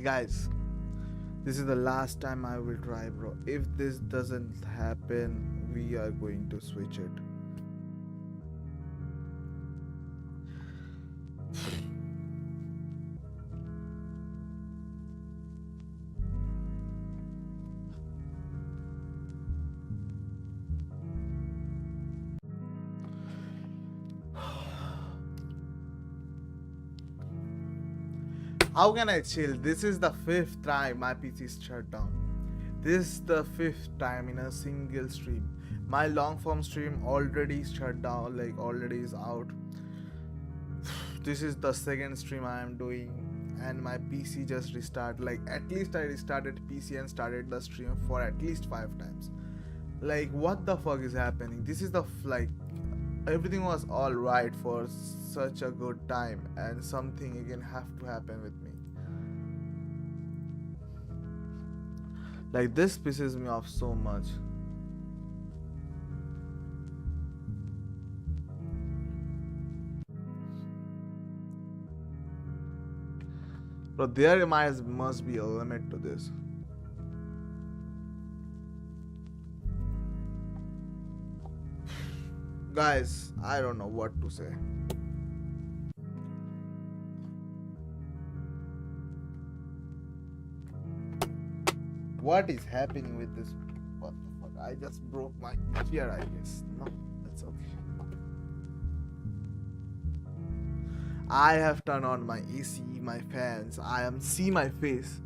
Guys, this is the last time I will try, bro. If this doesn't happen, we are going to switch it. How can I chill? This is the 5th time my PC is shut down. This is the 5th time in a single stream. My long form stream already shut down, like already is out. This is the 2nd stream I am doing, and my PC just restarted. Like, at least I restarted PC and started the stream for at least 5 times. Like, what the fuck is happening? This is the everything was all right for such a good time, and something again have to happen with me. Like, this pisses me off so much. But there must be a limit to this. Guys, I don't know what to say. What is happening with this? What the fuck? I just broke my chair, I guess. No, that's okay. I have turned on my AC, my fans. I am see my face.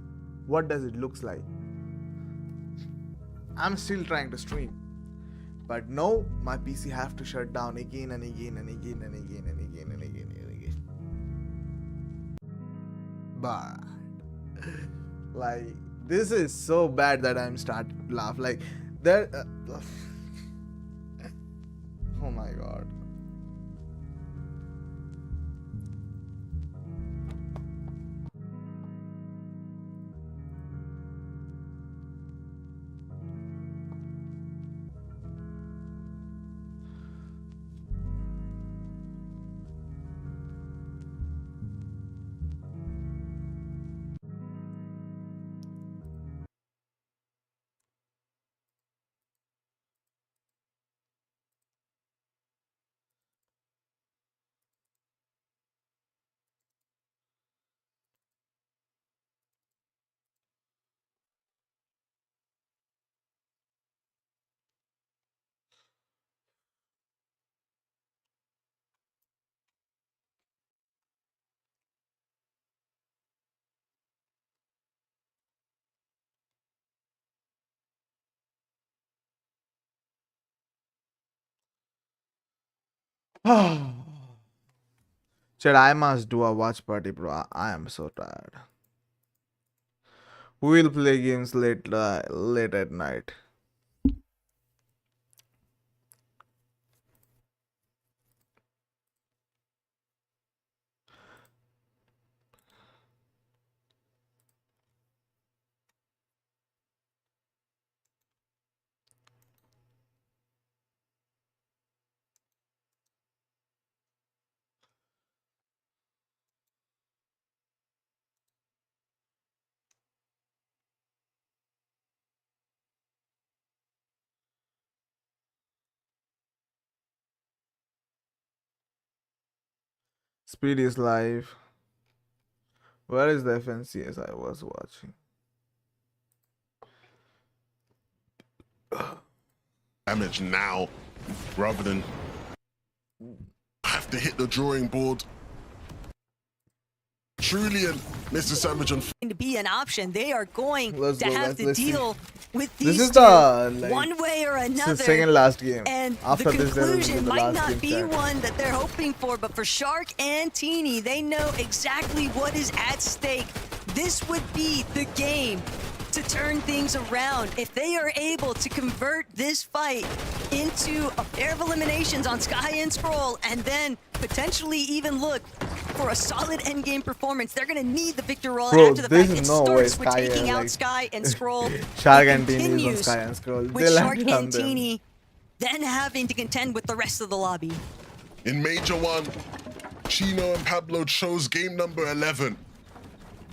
What does it looks like? I'm still trying to stream. But no, my PC have to shut down again and again and again and again and again and again and again. But like, this is so bad that I'm starting to laugh. Like, there. Oh my god. Chad, I must do a watch party, bro. I am so tired. We will play games late at night. Speed is live. Where is the FNCS I was watching? Damage now rather than have to hit the drawing board. Trulian, Mr. Savage on to be an option. They are going to have to let's deal with This these is two the one way or this is another. the second last game. And After the this, there will be conclusion the might last not game be chat. one that they're hoping for, but for Shark and Teeny, they know exactly what is at stake. This would be the game to turn things around. If they are able to convert this fight into a pair of eliminations on Sky and Scroll, and then potentially even look for a solid endgame performance, they're going to need the victor roll after the fact. It starts with taking out Sky and Scroll. Shark It and Teeny is on continues Sky and Scroll. with They'll Shark have to and them. Teeny then having to contend with the rest of the lobby. in Major 1. Chino and Pablo chose game number 11.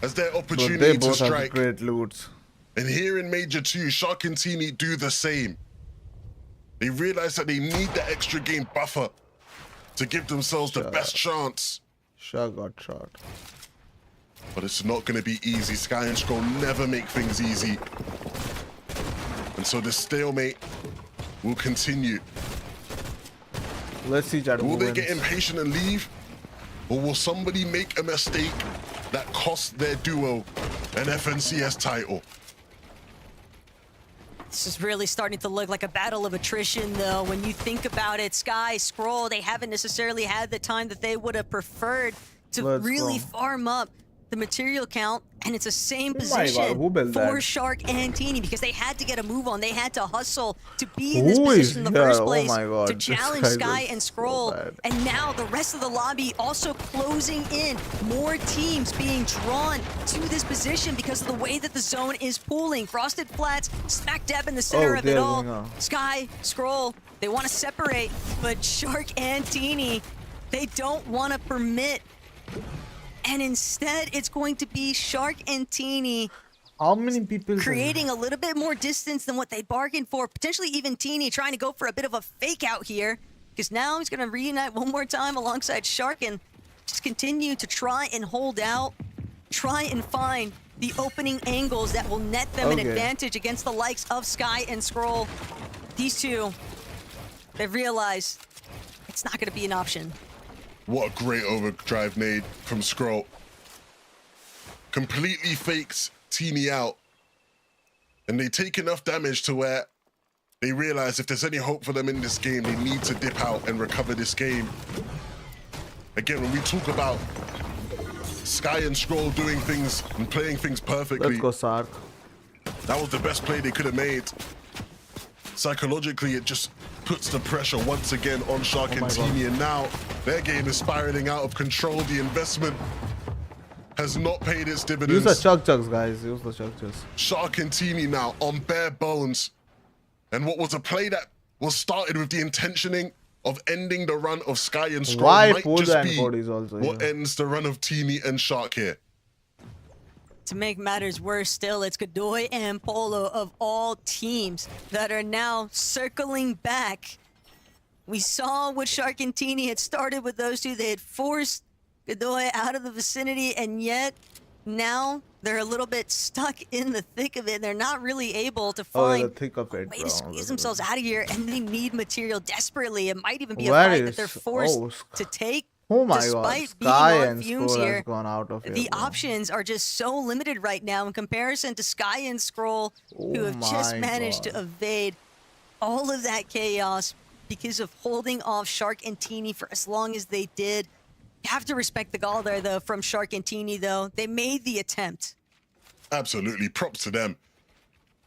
as their But opportunity they to both have strike. great loots. And here in Major 2, Shark and Teeny do the same. They realize that they need the extra game buffer to give themselves the best chance. Shark got shot. But it's not going to be easy. Sky and Scroll never make things easy. And so the stalemate will continue. Let's see, chat. Will who they wins. get impatient and leave? Or will somebody make a mistake that costs their duo an FNCS title? This is really starting to look like a battle of attrition, though. When you think about it, Sky, Scroll, they haven't necessarily had the time that they would have preferred to Let's really go. farm up the material count, and it's the same Oh my position God, who built for that? Shark and Teeny because they had to get a move on. They had to hustle to be in Who this is position in the here? first Oh place my God, to this challenge guy Sky is and so Scroll. bad. And now the rest of the lobby also closing in. More teams being drawn to this position because of the way that the zone is pooling. Frosted Flats smack dab in the center Oh, of it they're all. going on. Sky, Scroll, they want to separate, but Shark and Teeny, they don't want to permit. And instead, it's going to be Shark and Teeny How many people? creating a little bit more distance than what they bargained for. Potentially even Teeny trying to go for a bit of a fake out here. Because now he's going to reunite one more time alongside Shark and just continue to try and hold out. Try and find the opening angles that will net them an Okay. advantage against the likes of Sky and Scroll. These two, they realize it's not going to be an option. What a great overdrive made from Scroll. Completely fakes Teeny out. And they take enough damage to where they realize if there's any hope for them in this game, they need to dip out and recover this game. Again, when we talk about Sky and Scroll doing things and playing things perfectly, Let's go, Sark. that was the best play they could have made. Psychologically, it just puts the pressure once again on Shark and my Teeny, and now their game is spiraling out of control. The investment has not paid its Use dividends. the chucks, guys. Use the chucks. Shark and Teeny now on bare bones. And what was a play that was started with the intentioning of ending the run of Sky and Scroll Why might Poda just and be Cody is also what here? ends the run of Teeny and Shark here. To make matters worse still, it's Godoy and Polo of all teams that are now circling back. We saw what Shark and Teeny had started with those two. They had forced Godoy out of the vicinity, and yet now they're a little bit stuck in the thick of it. They're not really able to Oh, find the thick of it, way bro. to squeeze themselves out of here, and they need material desperately. It might even be a Where fight that is- they're forced oh, to take. Oh my God. Despite being Sky on and fumes Scroll here, has gone out of here, the bro. options are just so limited right now in comparison to Sky and Scroll, who Oh have just my managed God. to evade all of that chaos because of holding off Shark and Teeny for as long as they did. You have to respect the gall there, though, from Shark and Teeny, though. They made the attempt. Absolutely, props to them.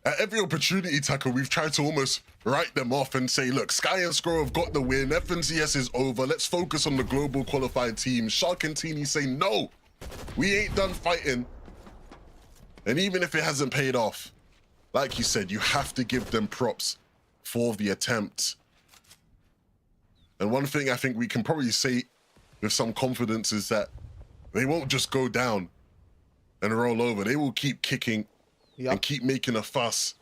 At every opportunity, Tackle, we've tried to almost write them off and say, look, Sky and Scroll have got the win. FNCS is over. Let's focus on the global qualified team. Shark and Teeny say, no, we ain't done fighting. And even if it hasn't paid off, like you said, you have to give them props for the attempt. And one thing I think we can probably say with some confidence is that they won't just go down and roll over. They will keep kicking and Yep. keep making a fuss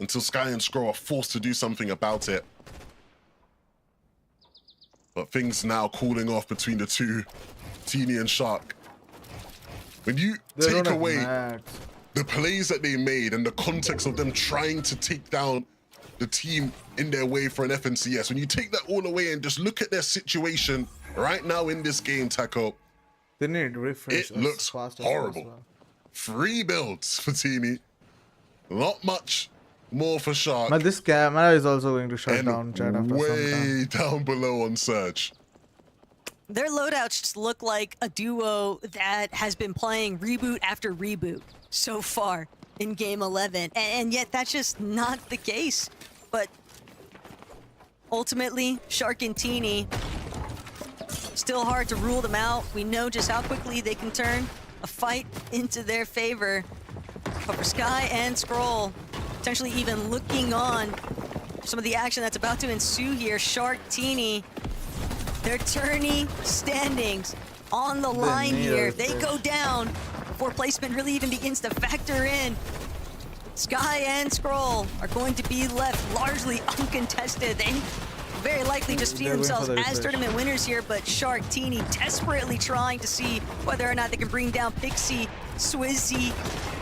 until Sky and Scroll are forced to do something about it. But things now cooling off between the two, Teeny and Shark. When you They don't take have away mats. the plays that they made and the context of them trying to take down the team in their way for an FNCS, when you take that all away and just look at their situation right now in this game, Taco, They need refresh. it as looks fast as horrible. possible. 3 builds for Teeny. Not much more for Shark. But this camera is also going to shut And down chat after some time. way down below on Surge. Their loadouts just look like a duo that has been playing reboot after reboot so far in Game 11. And yet that's just not the case. But ultimately, Shark and Teeny, still hard to rule them out. We know just how quickly they can turn a fight into their favor. But for Sky and Scroll, potentially even looking on for some of the action that's about to ensue here, Shark, Teeny, their tourney standings on the line need here. a If they refresh. go down, before placement really even begins to factor in. Sky and Scroll are going to be left largely uncontested. They very likely just see They're going themselves for the as refresh. tournament winners here, but Shark, Teeny desperately trying to see whether or not they can bring down Pixie, Swizzy,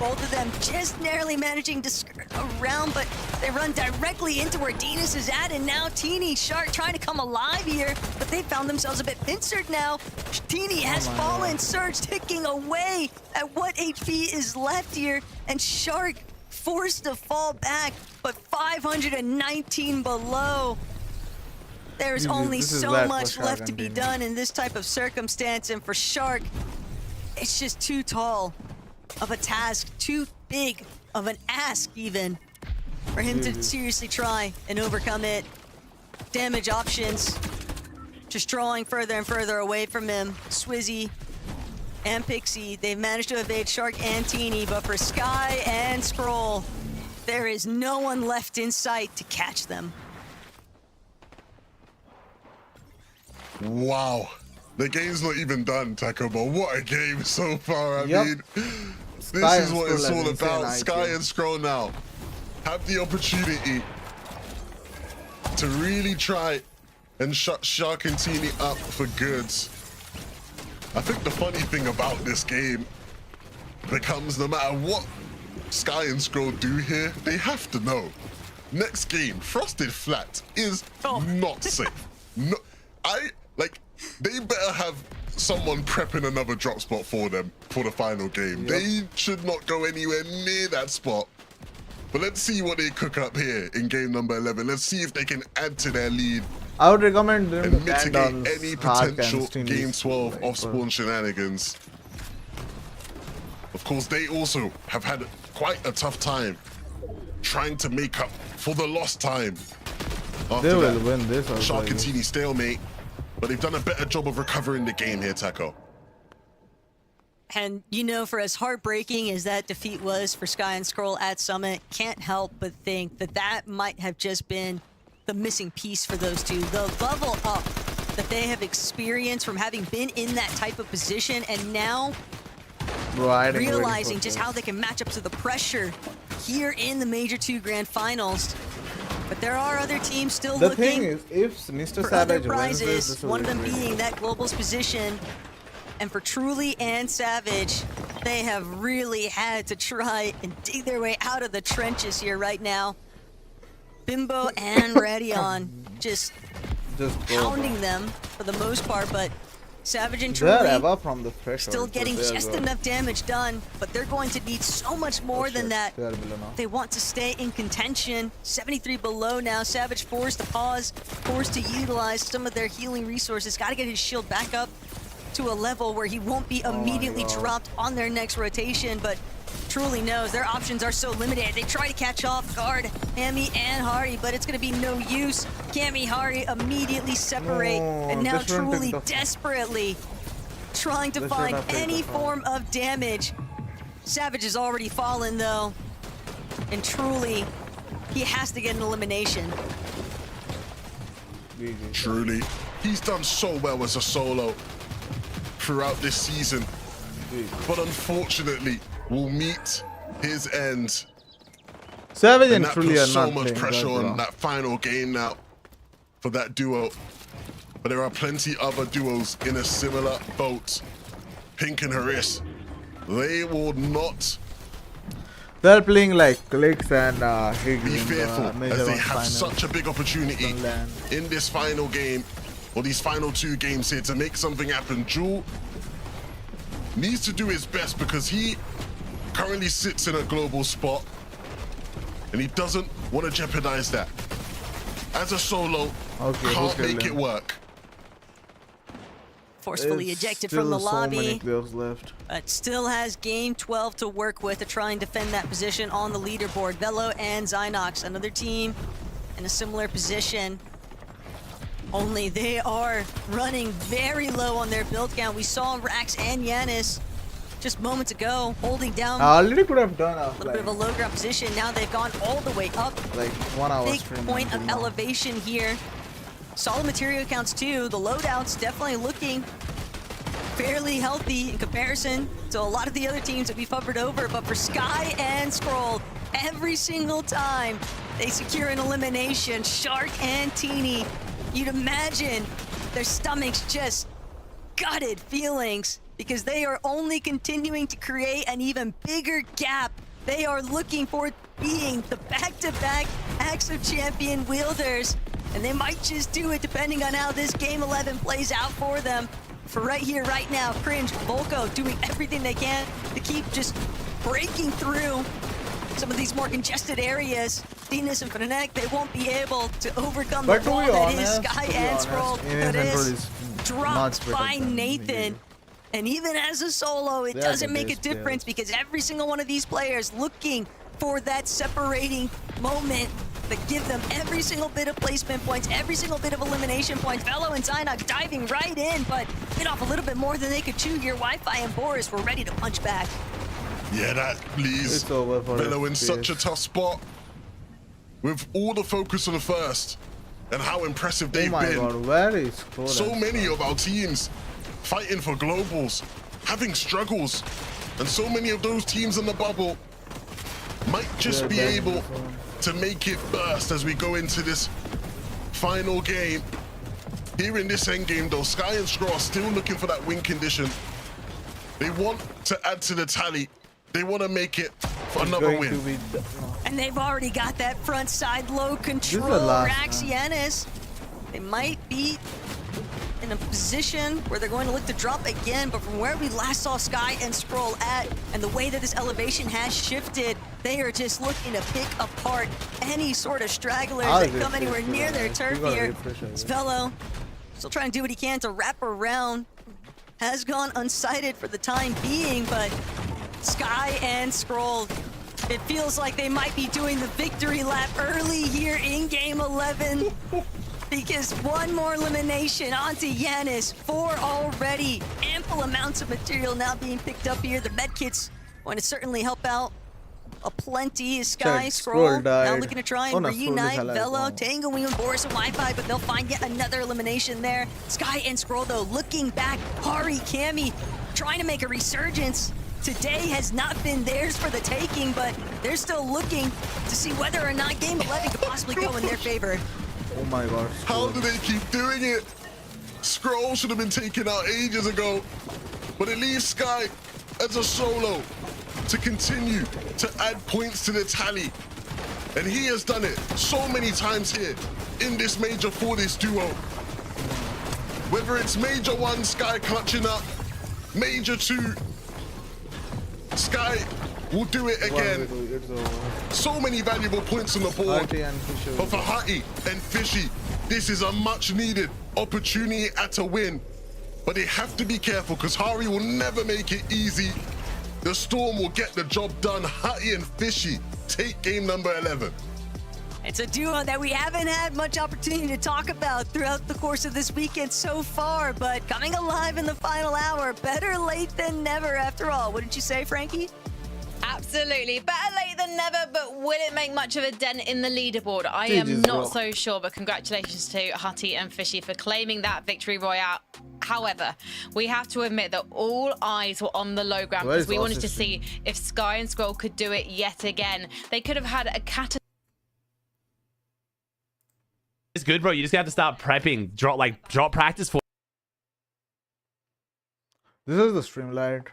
both of them just narrowly managing to skirt around, but they run directly into where Dinas is at, and now Teeny, Shark trying to come alive here, but they found themselves a bit pincered now. Teeny has my fallen, Surge ticking away at what HP is left here, and Shark forced to fall back, but 519 below. There's only this is so bad for much Shark left to and be Teeny. done in this type of circumstance, and for Shark, it's just too tall of a task, too big of an ask even, for him to seriously try and overcome it. Damage options just drawing further and further away from him. Swizzy and Pixie, they've managed to evade Shark and Teeny, but for Sky and Scroll, there is no one left in sight to catch them. Wow. The game's not even done, Taco, but what a game so far. I Yep. mean, Sky this and is what Scroll it's have all insane about. IQ. Sky and Scroll now have the opportunity to really try and shut Shark and Teeny up for goods. I think the funny thing about this game becomes no matter what Sky and Scroll do here, they have to know. Next game, Frosted Flat is not safe. No, they better have someone prepping another drop spot for them for the final game. Yep. They should not go anywhere near that spot. But let's see what they cook up here in game number 11. Let's see if they can add to their lead I would recommend them and to ban down mitigate any Shark and potential Teeny. game 12 Like, off-spawn shenanigans. Of course, they also have had quite a tough time trying to make up for the lost time. After They will that win this. also, Shark I and guess. Teeny stalemate, but they've done a better job of recovering the game here, Taco. And you know, for as heartbreaking as that defeat was for Sky and Scroll at Summit, can't help but think that that might have just been the missing piece for those two. The level up that they have experienced from having been in that type of position, and now Bro, I didn't wait realizing for just this. how they can match up to the pressure here in the Major 2 Grand Finals. But there are other teams still The looking thing is, if Mr. for other Savage wins this, prizes, this will one of be them great. being that Global's position. And for Truly and Savage, they have really had to try and dig their way out of the trenches here right now. Bimbo and Radion just Just go, pounding bro. them for the most part, but Savage and They're Truly ever from the threshold. still so getting they're just good. enough damage done, but they're going to need so much more than shit, that. they are below now. They want to stay in contention. 73 below now. Savage forced to pause, forced to utilize some of their healing resources. Got to get his shield back up to a level where he won't be immediately God. dropped on their next rotation, but Truly knows their options are so limited. They try to catch off guard Cammy and Hardy, but it's going to be no use. Cammy, Hardy immediately separate, No, and now they shouldn't take Truly the- desperately trying to They should find have taken any the fall. form of damage. Savage has already fallen though, and Truly, he has to get an elimination. GG. Truly, he's done so well as a solo throughout this season, GG. but unfortunately will meet his end. Savage And and that Truly puts are so not much playing pressure good, on bro. that final game now for that duo. But there are plenty other duos in a similar boat. Pink and Haris, they will not They're playing like Clicks and Higgs be in fearful the Major as they One have final. such a big opportunity Don't land. in this final game, or these final two games here, to make something happen. Jewel needs to do his best because he currently sits in a global spot and he doesn't want to jeopardize that. As a solo, Okay, can't who make killed it him? work. Forcefully There's ejected from the still so many lobby, players left. but still has game 12 to work with to try and defend that position on the leaderboard. Velo and Zynox, another team in a similar position. Only they are running very low on their build count. We saw Rax and Yanis just moments ago holding down I already could have done a a little bit of a low ground position. Now they've gone all the way up. like 1 hour Big stream point until of now. elevation here. Solid material counts too. The loadouts definitely looking fairly healthy in comparison to a lot of the other teams that we've hovered over. But for Sky and Scroll, every single time they secure an elimination, Shark and Teeny, you'd imagine their stomachs just gutted feelings because they are only continuing to create an even bigger gap. They are looking for being the back-to-back Axe of Champion wielders, and they might just do it depending on how this Game 11 plays out for them. For right here, right now, Cringe, Volko doing everything they can to keep just breaking through some of these more congested areas. Venus and Fnatic, they won't be able to overcome the wall that is Sky and Scroll, that is dropped by Nathan. And even as a solo, it doesn't make a difference because every single one of these players looking for that separating moment that give them every single bit of placement points, every single bit of elimination points. Velo and Zynox diving right in, but bit off a little bit more than they could chew here. Wi-Fi and Boris were ready to punch back. Yeah, that leaves Velo in such a tough spot. With all the focus on the first and how impressive they've been. God, where is so many of our teams fighting for globals, having struggles, and so many of those teams in the bubble might just be able to make it first as we go into this final game. Here in this end game though, Sky and Scroll are still looking for that win condition. They want to add to the tally. They want to make it for another win. And they've already got that front side low control. Raxianis, they might be in a position where they're going to look to drop again, but from where we last saw Sky and Scroll at, and the way that this elevation has shifted, they are just looking to pick apart any sort of stragglers that come anywhere near their turf here. Velo still trying to do what he can to wrap around. Has gone unsighted for the time being, but Sky and Scroll, it feels like they might be doing the victory lap early here in Game 11. Because one more elimination onto Yanis, 4 already. Ample amounts of material now being picked up here. The medkits going to certainly help out aplenty. Sky, Scroll, now looking to try and reunite Velo, Tango, Wing, Boris, and Wi-Fi, but they'll find yet another elimination there. Sky and Scroll, though, looking back. Hari, Cammy, trying to make a resurgence. Today has not been theirs for the taking, but they're still looking to see whether or not Game 11 could possibly go in their favor. Oh my god. How do they keep doing it? Scroll should have been taken out ages ago, but it leaves Sky as a solo to continue to add points to the tally. And he has done it so many times here in this major for this duo. Whether it's major 1, Sky clutching up, major 2, Sky will do it again. So many valuable points on the board. But for Hutty and Fishy, this is a much needed opportunity at a win. But they have to be careful because Hari will never make it easy. The Storm will get the job done. Hutty and Fishy take game number 11. It's a duo that we haven't had much opportunity to talk about throughout the course of this weekend so far, but coming alive in the final hour, better late than never after all. What did you say, Frankie? Absolutely. Better late than never, but will it make much of a dent in the leaderboard? I am not so sure, but congratulations to Hutty and Fishy for claiming that victory royale. However, we have to admit that all eyes were on the low ground because we wanted to see if Sky and Scroll could do it yet again. They could have had a It's good, bro. You just have to start prepping. Drop practice for. This is the Streamlight.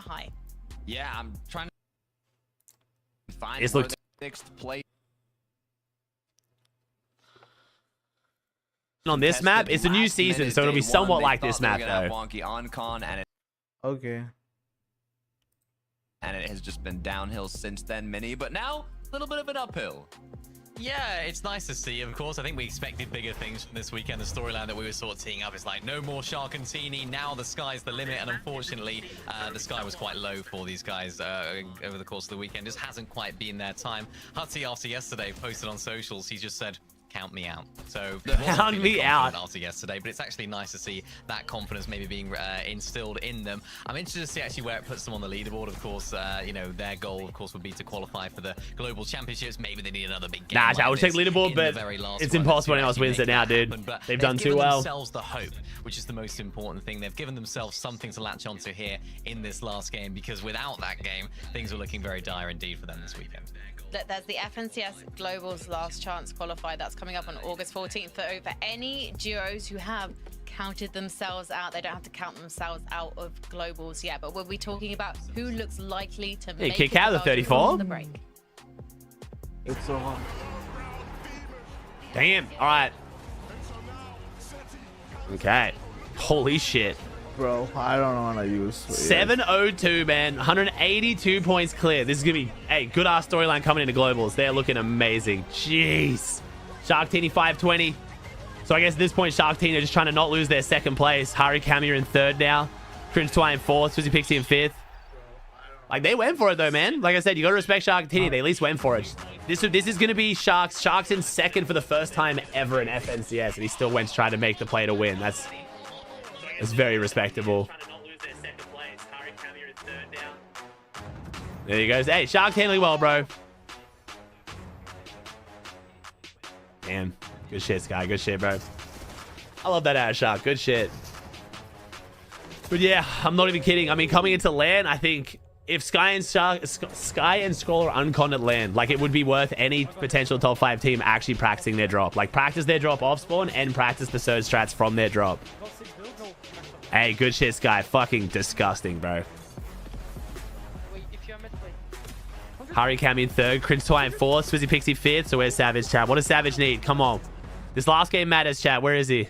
high. Yeah, I'm trying to find It's where looked the next play. On this map, it's a new season, so it'll be somewhat like this map, though. Wonky on con, and Okay. it has just been downhill since then, Mini. But now a little bit of an uphill. Yeah, it's nice to see, of course. I think we expected bigger things from this weekend. The storyline that we were sort of teeing up is like, no more Shark and Teeny. Now the sky's the limit. And unfortunately, the sky was quite low for these guys over the course of the weekend. Just hasn't quite been their time. Hutty, after yesterday, posted on socials. He just said, count me out. So Count me out after yesterday, but it's actually nice to see that confidence maybe being instilled in them. I'm interested to see actually where it puts them on the leaderboard. Of course, you know, their goal, of course, would be to qualify for the global championships. Maybe they need another big game. Nah, like I would check this leaderboard, but it's impossible anyone else wins it now, dude. They've done too well. Themselves the hope, which is the most important thing. They've given themselves something to latch onto here in this last game, because without that game, things were looking very dire indeed for them this weekend. There's the FNCS Global's last chance qualifier that's coming up on August 14th. For any duos who have counted themselves out, they don't have to count themselves out of Globals yet. But we'll be talking about who looks likely to make kick out of the 34. on the break. It's so hard. Damn. All right. Okay. Holy shit. Bro, I don't want to use 702, man. 182 points clear. This is going to be a good ass storyline coming into Globals. They're looking amazing. Jeez. Shark Teeny 520. So I guess at this point, Shark Teeny are just trying to not lose their second place. Hari Kami are in third now. Cringe Twine in fourth. Fizzy Pixie in fifth. Like, they went for it, though, man. Like I said, you got to respect Shark Teeny. They at least went for it. This is going to be Sharks. Sharks in second for the first time ever in FNCS, and he still went to try to make the play to win. That's very respectable. There he goes. Hey, Shark handling well, bro. Damn. Good shit, Sky. Good shit, bro. I love that out of Shark. Good shit. But yeah, I'm not even kidding. I mean, coming into LAN, I think if Sky and Scroll are unconned at LAN, like, it would be worth any potential top 5 team actually practicing their drop. Like, practice their drop off spawn and practice the surge strats from their drop. Hey, good shit, Sky. Fucking disgusting, bro. Hari Kami in third. Cringe Twine in fourth. Swizzy Pixie fifth. So where's Savage, chat? What does Savage need? Come on. This last game matters, chat. Where is he?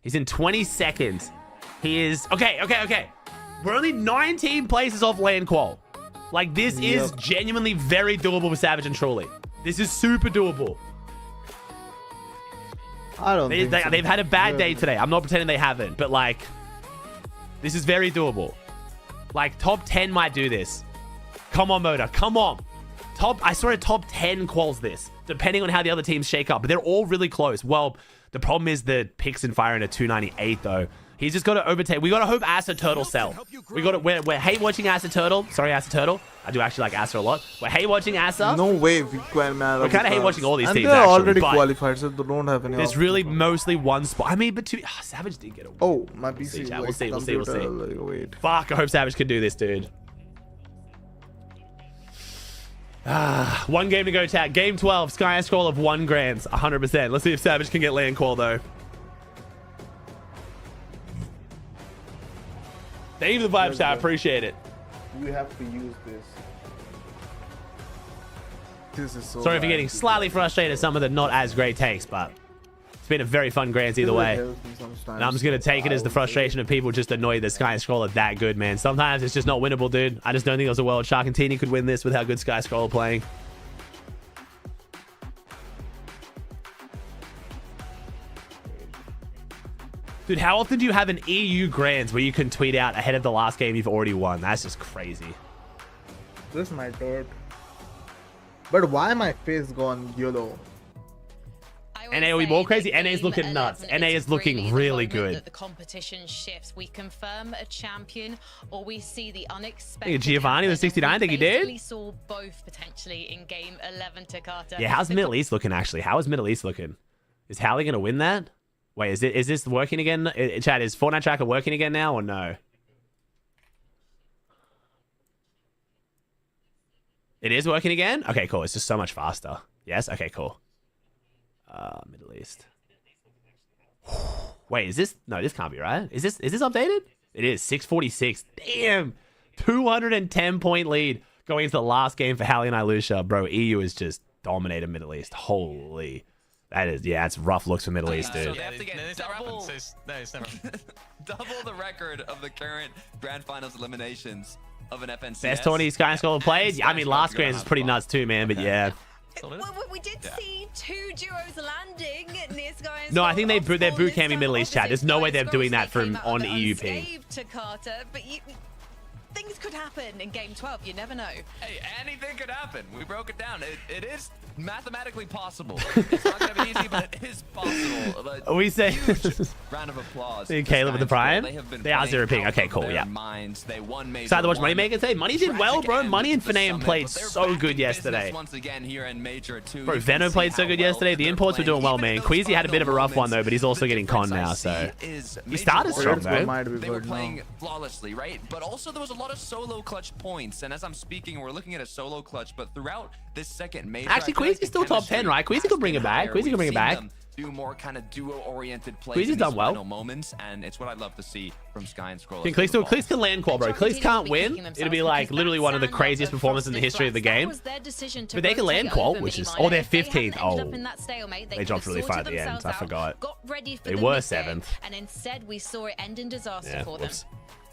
He's in 20 seconds. He is... Okay. We're only 19 places off LAN qual. Like, this is genuinely very doable for Savage and Truly. This is super doable. I don't think so. They've had a bad day today. I'm not pretending they haven't, but, like, this is very doable. Like, top 10 might do this. Come on, Moda. Come on. I saw a top 10 quals this, depending on how the other teams shake up. But they're all really close. Well, the problem is the picks and fire in a 298, though. He's just got to overtake. We got to hope Asa Turtle sell. We're hate watching Asa Turtle. Sorry, Asa Turtle. I do actually like Asa a lot. We're hate watching Asa. No way. We're kind of hate watching all these teams, they're actually, already but qualified, so they don't have any. There's really mostly one spot. I mean, but Savage did get a win. Oh, my PC. We'll see. Like, wait. Fuck, I hope Savage can do this, dude. One game to go, chat. Game 12. Sky scroll of 1 grands. 100%. Let's see if Savage can get land call, though. Thank you for the vibes, chat. I appreciate it. You have to use this. This is so Sorry for getting slightly frustrated at some of the not as great takes, but it's been a very fun grands either way. And I'm just going to take it as the frustration of people just annoyed that Sky and Scroll are that good, man. Sometimes it's just not winnable, dude. I just don't think there's a world Shark and Teeny could win this with how good Sky Scroll are playing. Dude, how often do you have an EU Grands where you can tweet out ahead of the last game you've already won? That's just crazy. This might hurt. But why my face gone yellow? NA will be more crazy. NA is looking nuts. NA is looking really good. The competition shifts. We confirm a champion, or we see the unexpected. Hey, Giovanni with 69. Thank you, dude. We saw both potentially in game 11 to Carter. Yeah, how's Middle East looking, actually? How is Middle East looking? Is Howley going to win that? Wait, is this working again? Chad, is Fortnite Tracker working again now or no? It is working again? Okay, cool. It's just so much faster. Yes? Okay, cool. Middle East. Wait, is this... No, this can't be right. Is this updated? It is. 646. Damn! 210-point lead going into the last game for Hallie and Ilusha. Bro, EU is just dominated Middle East. Holy... That is, yeah, it's rough looks for Middle East, dude. So they have to get double the record of the current Grand Finals eliminations of an FNCS. Best 20 Sky Scholar played? I mean, last Grands is pretty nuts too, man, but yeah. We did see 2 duos landing near Sky. No, I think they're boot camping Middle East, chat. There's no way they're doing that from on EUP. To Carter, but things could happen in game 12. You never know. Hey, anything could happen. We broke it down. It is mathematically possible. It's not going to be easy, but it is possible. But We say huge round of applause. See Caleb with the prime. They are 0 ping. Okay, cool. Yeah. They won major Excited to watch one. Moneymaker today. Money did well, bro. Tragic Money and end to the Fnaim summit, played but they're so back good in yesterday. business once again here in major 2. Bro, You can Venom see played so how good well yesterday. that The they're imports were playing. doing well, Even in man. those Queasy had a bit of a final rough one, though, moments, but he's also the getting con difference now, I so see is he maybe started more strong, Spirits though. might be they were good playing now. flawlessly, right? But also there was a lot of solo clutch points. And as I'm speaking, we're looking at a solo clutch. But throughout this second major, Actually, I feel like Queasy's the still top 10, chemistry right? Queasy has could bring been it back. higher. Queasy could We've bring it seen back. them do more kind of duo-oriented plays Queasy's in done these well. final moments, and it's what I love to see from Sky and Scroll. Can Cleese can land qual, bro. Cleese can't win. It'll be like literally one of the craziest performances in the history of the game. But they can land qual, which is... Oh, they're 15th. Oh. They dropped really far at the end. I forgot. They were 7th. And instead, we saw it end in disaster Yeah, for them. whoops.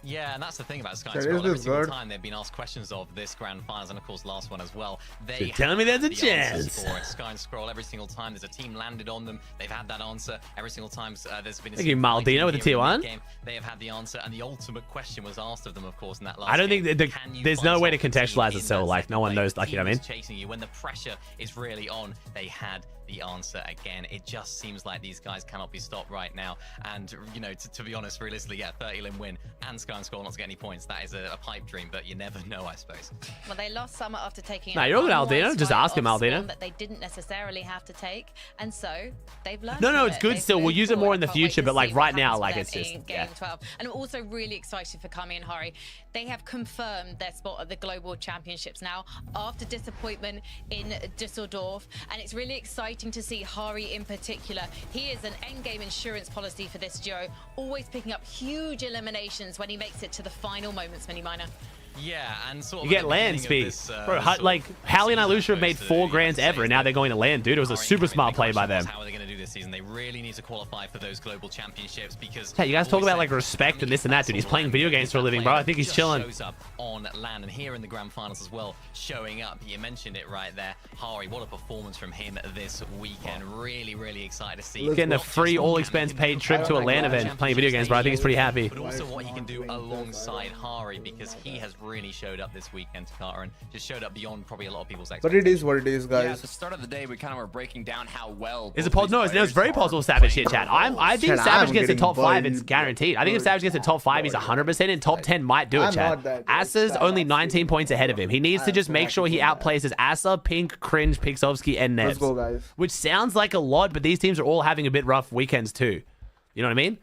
Yeah, and that's the thing about Sky There Scroll. is Every this single bird. time they've been asked questions of this grand finals, and of course last one as well. So They you're telling me have there's a the answers chance. for it. Sky and Scroll every single time there's a team landed on them. They've had that answer every single time. There's been a Thank you, team Maldino fighting with the here in T1. mid-game. They have had the answer, and the ultimate question was asked of them, of course, in that last I don't game. think that Can you there's find no way to yourself a team contextualize in it still. that Like, second no one place? knows, like, you know what I Team mean? is chasing you. When the pressure is really on, they had the answer again. It just seems like these guys cannot be stopped right now. And, you know, to be honest, realistically, yeah, 30-lim win and Sky and Scroll not to get any points. That is a pipe dream, but you never know, I suppose. Well, they lost Summer after taking. Nah, you're all good, Aldino. Just ask him, Aldino. That they didn't necessarily have to take, and so they've learned. No, from it's it. good They've still. We'll moved use it more forward. in the I can't wait future, to but, like, see what right now, happens like, with it's them just- in game yeah. 12. And I'm also really excited for Kami and Hari. They have confirmed their spot at the Global Championships now after disappointment in Düsseldorf, and it's really exciting to see Hari in particular. He is an endgame insurance policy for this duo, always picking up huge eliminations when he makes it to the final moments, Mini Miner. Yeah, and sort of You at get the land beginning of speed. this, Bro, sort like, of Hallie and season, Ilusha have I made suppose, 4 you grands have to ever, say and now that they're going to land, dude. It was a Hari and super Kami, smart the play by question was, them. How are they going to do this season? They really need to qualify for those global championships because... Yeah, you guys talk always about, say like, respect Kami and this and that, dude. He's is playing that video player games for a living, that bro. I think he's just chilling. shows up on land, and here in the grand finals as well, showing up. You mentioned it right there. Hari, what a performance from him this weekend. Really, really excited to see. Getting a not just free what all-expense Kami can paid do trip to a on the LAN global event playing video games, bro. I think he's pretty happy. But also what he can do alongside Hari, because he has really showed up this weekend to Carter and just showed up beyond probably a lot of people's But expectations. it is what it is, Yeah, at guys. the start of the day, we kind of were breaking down how well. Is it both possible? these No, it's players very are possible Savage here, playing chat. I think Chat, Savage I'm gets to getting top 5, it's bullied. guaranteed. I think if Savage gets to top 5, he's 100%, and top 10 might do it, I'm chat. not that good. Asa's Chat, only I'm 19 points ahead of him. He needs to just make sure he outplays his Asa, Pink, Cringe, Pixovsky, and Nebs. Let's go, guys. Which sounds like a lot, but these teams are all having a bit rough weekends too. You know what I mean?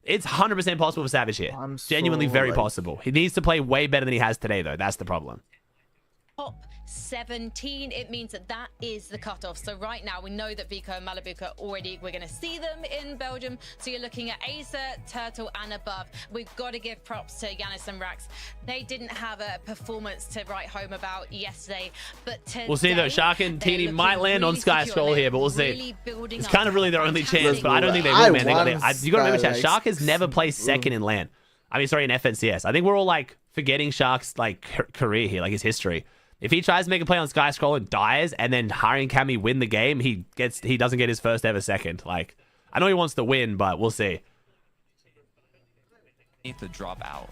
It's 100% possible for Savage here. I'm so, Genuinely very like- possible. He needs to play way better than he has today, though. That's the problem. Top 17, it means that that is the cutoff. So right now we know that Vico and Malabuka already, we're going to see them in Belgium. So you're looking at Acer, Turtle and above. We've got to give props to Yanis and Rax. They didn't have a performance to write home about yesterday, but today, We'll see though. Shark and they're Teeny looking might land on really Sky secure. Scroll They're here, but we'll really see. building It's up kind of really their only fantastic chance, but I don't think they I will, man. want You gotta remember, chat. Sky, Shark has never like, placed second in LAN. I mean, sorry, in FNCS. I think we're all like forgetting Shark's like career here, like his history. If he tries to make a play on Sky Scroll and dies, and then Hari and Kami win the game, he doesn't get his first ever second. Like, I know he wants to win, but we'll see. Need to drop out.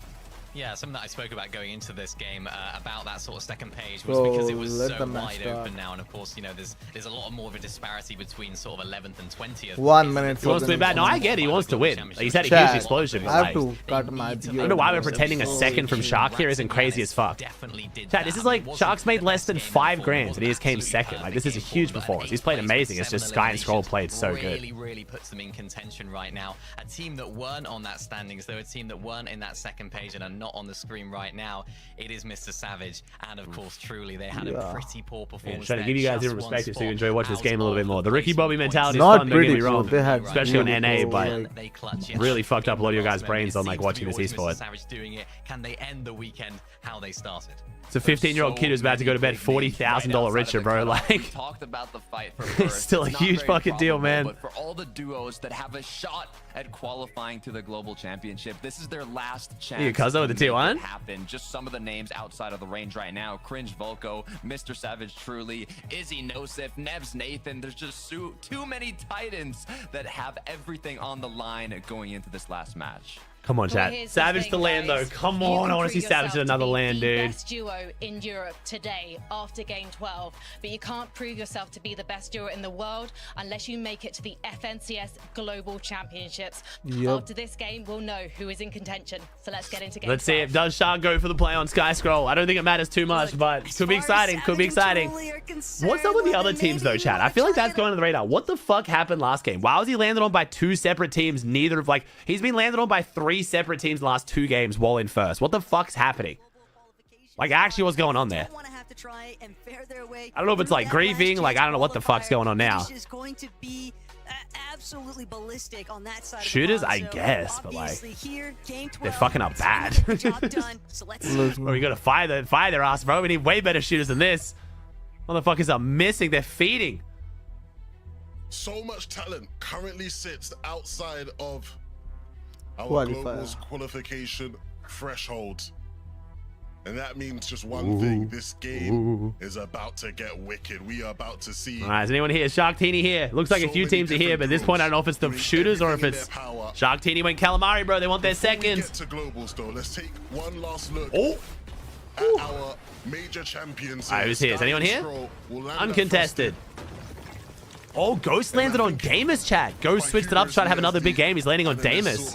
Yeah, something that I spoke about going into this game about that sort of second page was So, because it was let so the match wide start. open now, and of course, you know, there's a lot more of a disparity between sort of 11th and 20th. 1 minute. He wants to win bad. No, I get it. He wants to win. Like, he's had a Chat, huge explosion. But I have like, to cut my I beard. don't know why we're bro. pretending a second from Shark here isn't crazy as fuck. Definitely did Chat, that. this is I mean, like it wasn't Shark's made the less best than game in 5 the grands, form. and he just came Absolutely second. Like, perfect this is a game huge for them. performance. He's Eighth played place amazing. with It's just 7 Sky and Scroll eliminations. played so good. Really puts them in contention right now. A team that weren't on that standings, though, a team that weren't in that second page and are not on the screen right now, it is Mr. Savage. And of course, truly, they had a pretty poor Man, performance. trying to there, give you guys just your one perspective so you spot enjoy watching this out game a little bit of more. The Ricky Bobby placement mentality is Not fun, don't get me pretty, bro. wrong. They had Especially on beautiful, NA, but like, they clutch it. really fucked up a lot of your guys' It brains on like seems to watching be this always Mr. esport. Savage doing it. Can they end the weekend how they started? It's a 15-year-old kid who's about to go to bed $40,000 richer, bro. Like, Talked about the fight for it's first. still a It's not huge very fucking deal, probable, man. But for all the duos that have a shot at qualifying to the global championship, this is their last chance. You Cuzzo with the to make T1? it happen. Just some of the names outside of the range right now: Cringe Volko, Mr. Savage Truly, Izzy Nosif, Nevs Nathan. There's just too many titans that have everything on the line going into this last match. Come on, Well, chat. here's the Savage thing, to land, though. guys. Come You on. can I want to see prove Savage in yourself to another be land, the dude. best duo in Europe today after game 12, but you can't prove yourself to be the best duo in the world unless you make it to the FNCS Global Championships. Yep. After this game, we'll know who is in contention. So let's get into game Let's see if 12. does Shark go for the play on Sky Scroll. I don't think it matters too much, but could be exciting. Could be exciting. What's up with the other teams, though, chat? I feel like that's going on the radar. What the fuck happened last game? Why was he landed on by 2 separate teams? Neither of, like, he's been landed on by 3 separate teams the last 2 games while in first. What the fuck's happening? Like, actually, what's going on there? I don't know if it's like grieving. Like, I don't know what the fuck's going on now. Absolutely ballistic on that side. Shooters, I guess, but like, they're fucking up bad. Bro, you gotta fire their ass, bro. We need way better shooters than this. Motherfuckers are missing. They're feeding. So much talent currently sits outside of our Qualifier. Global's qualification threshold. And that means just one thing. This game is about to get wicked. We are about to see. All right, is anyone here? Sharktini here. Looks like a so few many teams are here, but at this point, I don't know if it's the doing shooters or if everything in it's their power. Sharktini went calamari, bro. They want their Before we seconds. get to globals, though, let's take one last look Oh, at our major champions. All right, who's here? Is anyone here? Uncontested. Oh, Ghost landed on Damus, chat. Ghost switched it up to try to have another big game. He's landing on Damus.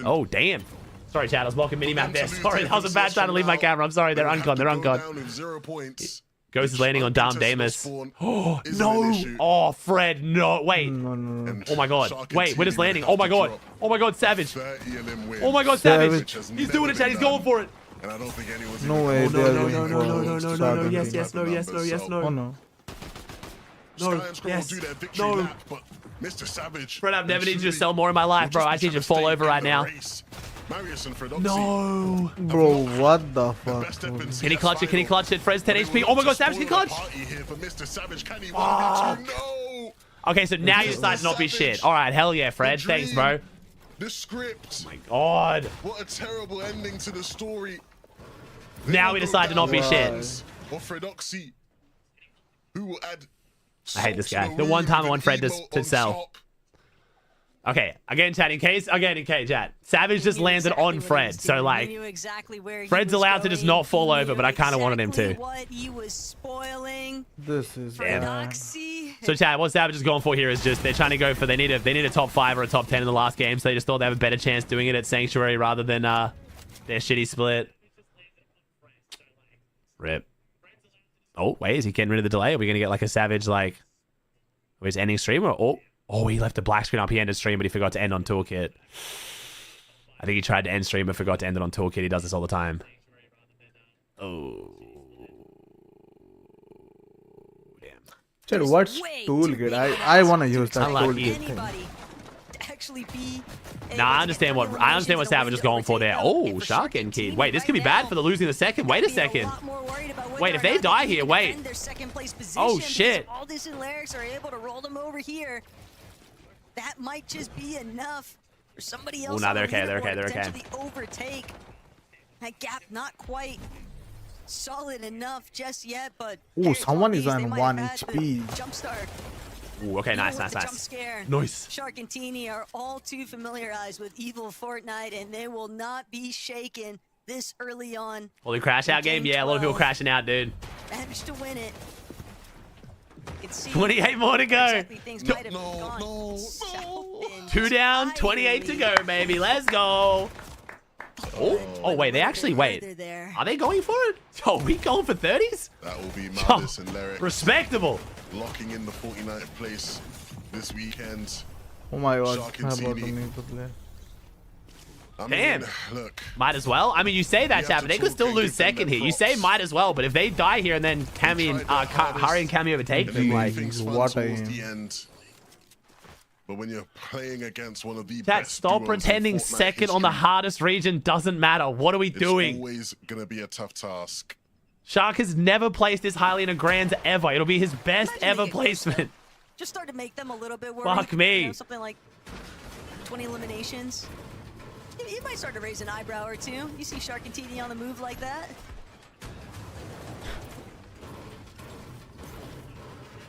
Oh, damn. Sorry, chat. I was blocking minimap there. Sorry, that was a bad time to leave my camera. I'm sorry. They're uncon. They're uncon. Ghost is landing on Dom Damus. Oh, no. Oh, Fred. No. Wait. No. Oh, my God. Wait, we're just landing. Oh, my God. Oh, my God, Savage. Oh, my God, Savage. He's doing it, chat. He's going for it. And I don't think anyone's No way. no, they are no, going no, for no, no, no, no, no, Shark yes, and yes, no, yes, no, yes, no. Oh no. No, yes, no. Mr. Savage. Fred, I've never needed you to sell more in my life, bro. I need you to fall over right now. No. Bro, what the fuck? Can he clutch it? Can he clutch it? Fred's 10 HP. Oh my God, Savage can clutch. No. Okay, so now you decide to not be shit. All right, hell yeah, Fred. Thanks, bro. The script. My God. What a terrible ending to the story. Now we decide to not be shit. Or Fredoxy, who will add. I hate this guy. The one time I want Fred to sell. Okay, again, chat, in case, chat. Savage just landed on Fred, so like, Fred's allowed to just not fall over, but I kind of wanted him to. This is Damn. bad. So chat, what Savage is going for here is just, they're trying to go for, they need a top 5 or a top 10 in the last game, so they just thought they have a better chance doing it at Sanctuary rather than their shitty split. Rip. Oh, wait, is he getting rid of the delay? Are we going to get like a Savage, like, where he's ending stream? Or, oh, he left the black screen up. He ended stream, but he forgot to end on Toolkit. I think he tried to end stream, but forgot to end it on Toolkit. He does this all the time. Oh. Damn. Chat, what's toolkit? I want to use that Unlucky. toolkit thing. Nah, I understand what Savage is going for there. Oh, Shark getting keyed. Wait, this could be bad for the losing the second. Wait a second. Wait, if they die here, wait. Oh, shit. All this and Larix are able to roll them over here. That might just be enough for somebody else. Oh, no, they're on the okay, they're okay, leaderboard they're to okay. potentially overtake. That gap not quite solid enough just yet, but Ooh, someone is they on might 1 have had the HP. Jump start. Ooh, okay, nice, Even with nice, the jump nice. scare, Nice. Shark and Teeny are all too familiarized with evil Fortnite, and they will not be shaken this early on. Well, the crash out game? Yeah, a lot of people crashing out, dude. Managed to win it. You can see 28 more to go. exactly things might have gone south in 2 down, 28 to go, baby. Let's go. Oh, wait, they actually, wait. They're there. Are they going for it? Oh, we going for 30s? That will be Malice and Lyric Respectable. locking in the 49th place this weekend. Oh my god, Shark I'm and about to Teeny. need to play. I Damn. mean, look, Might as well. I mean, you say that, have chat, to but they could talk still and lose give them second their here. You say props. might as well, but if they die here and then Cammy and tried their hardest. Hari and Cammy overtake and them, like, everything's fun what I towards am. the end. But when you're playing against one of the chat, best stop duos in pretending Fortnite second on the history, hardest region doesn't matter. What are we it's doing? always gonna be a tough task. Shark has never placed this highly in a Grands ever. It'll be his best Imagine ever making close placement. Just start to make them a little bit worried. Fuck me. You know, something like 20 eliminations. You might start to raise an eyebrow or two. You see Shark and Teeny on the move like that.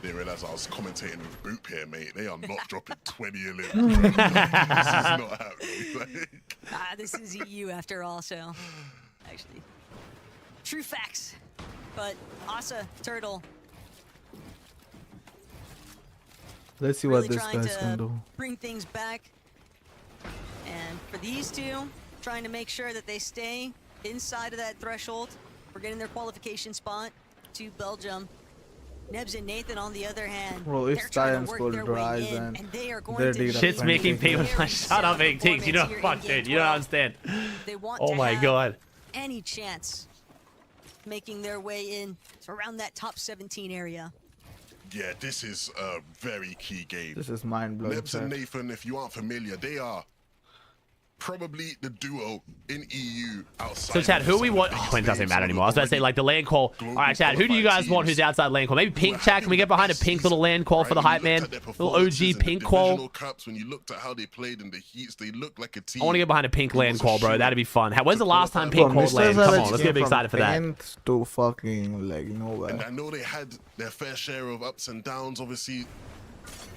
Didn't realize I was commentating with Boop here, mate. They are not dropping 20 a limb. This is not happening. Like... This is EU after all, so actually, true facts. But Asa, Turtle. Let's see Really what this trying guy's to gonna do. bring things back. And for these two, trying to make sure that they stay inside of that threshold. We're getting their qualification spot to Belgium. Nebs and Nathan, on the other hand, Bro, if they're trying Science to Gold work their way dries in, and and they are going they're to digging need up Shit's making people very like, shut up, solid 18. You don't performance fuck, here in dude. You don't Game understand. 12. They want Oh to my have god. any chance making their way in around that top 17 area. Yeah, this is a very key game. This is mind blowing. Nebs and Nathan, if you aren't familiar, they are probably the duo in EU outside. So, Chad, who we want? Oh, it doesn't matter anymore. I was about to say, like, the land call. All right, Chad, who do you guys want who's outside land call? Maybe pink, Chad? Can we get behind a pink little land call for the hype man? Little OG pink call. Cups, when you looked at how they played in the heats, they looked like a team. I want to get behind a pink land call, bro. That'd be fun. When's the last time pink called land? Come on, let's get excited for that. To fucking like nowhere. And I know they had their fair share of ups and downs, obviously.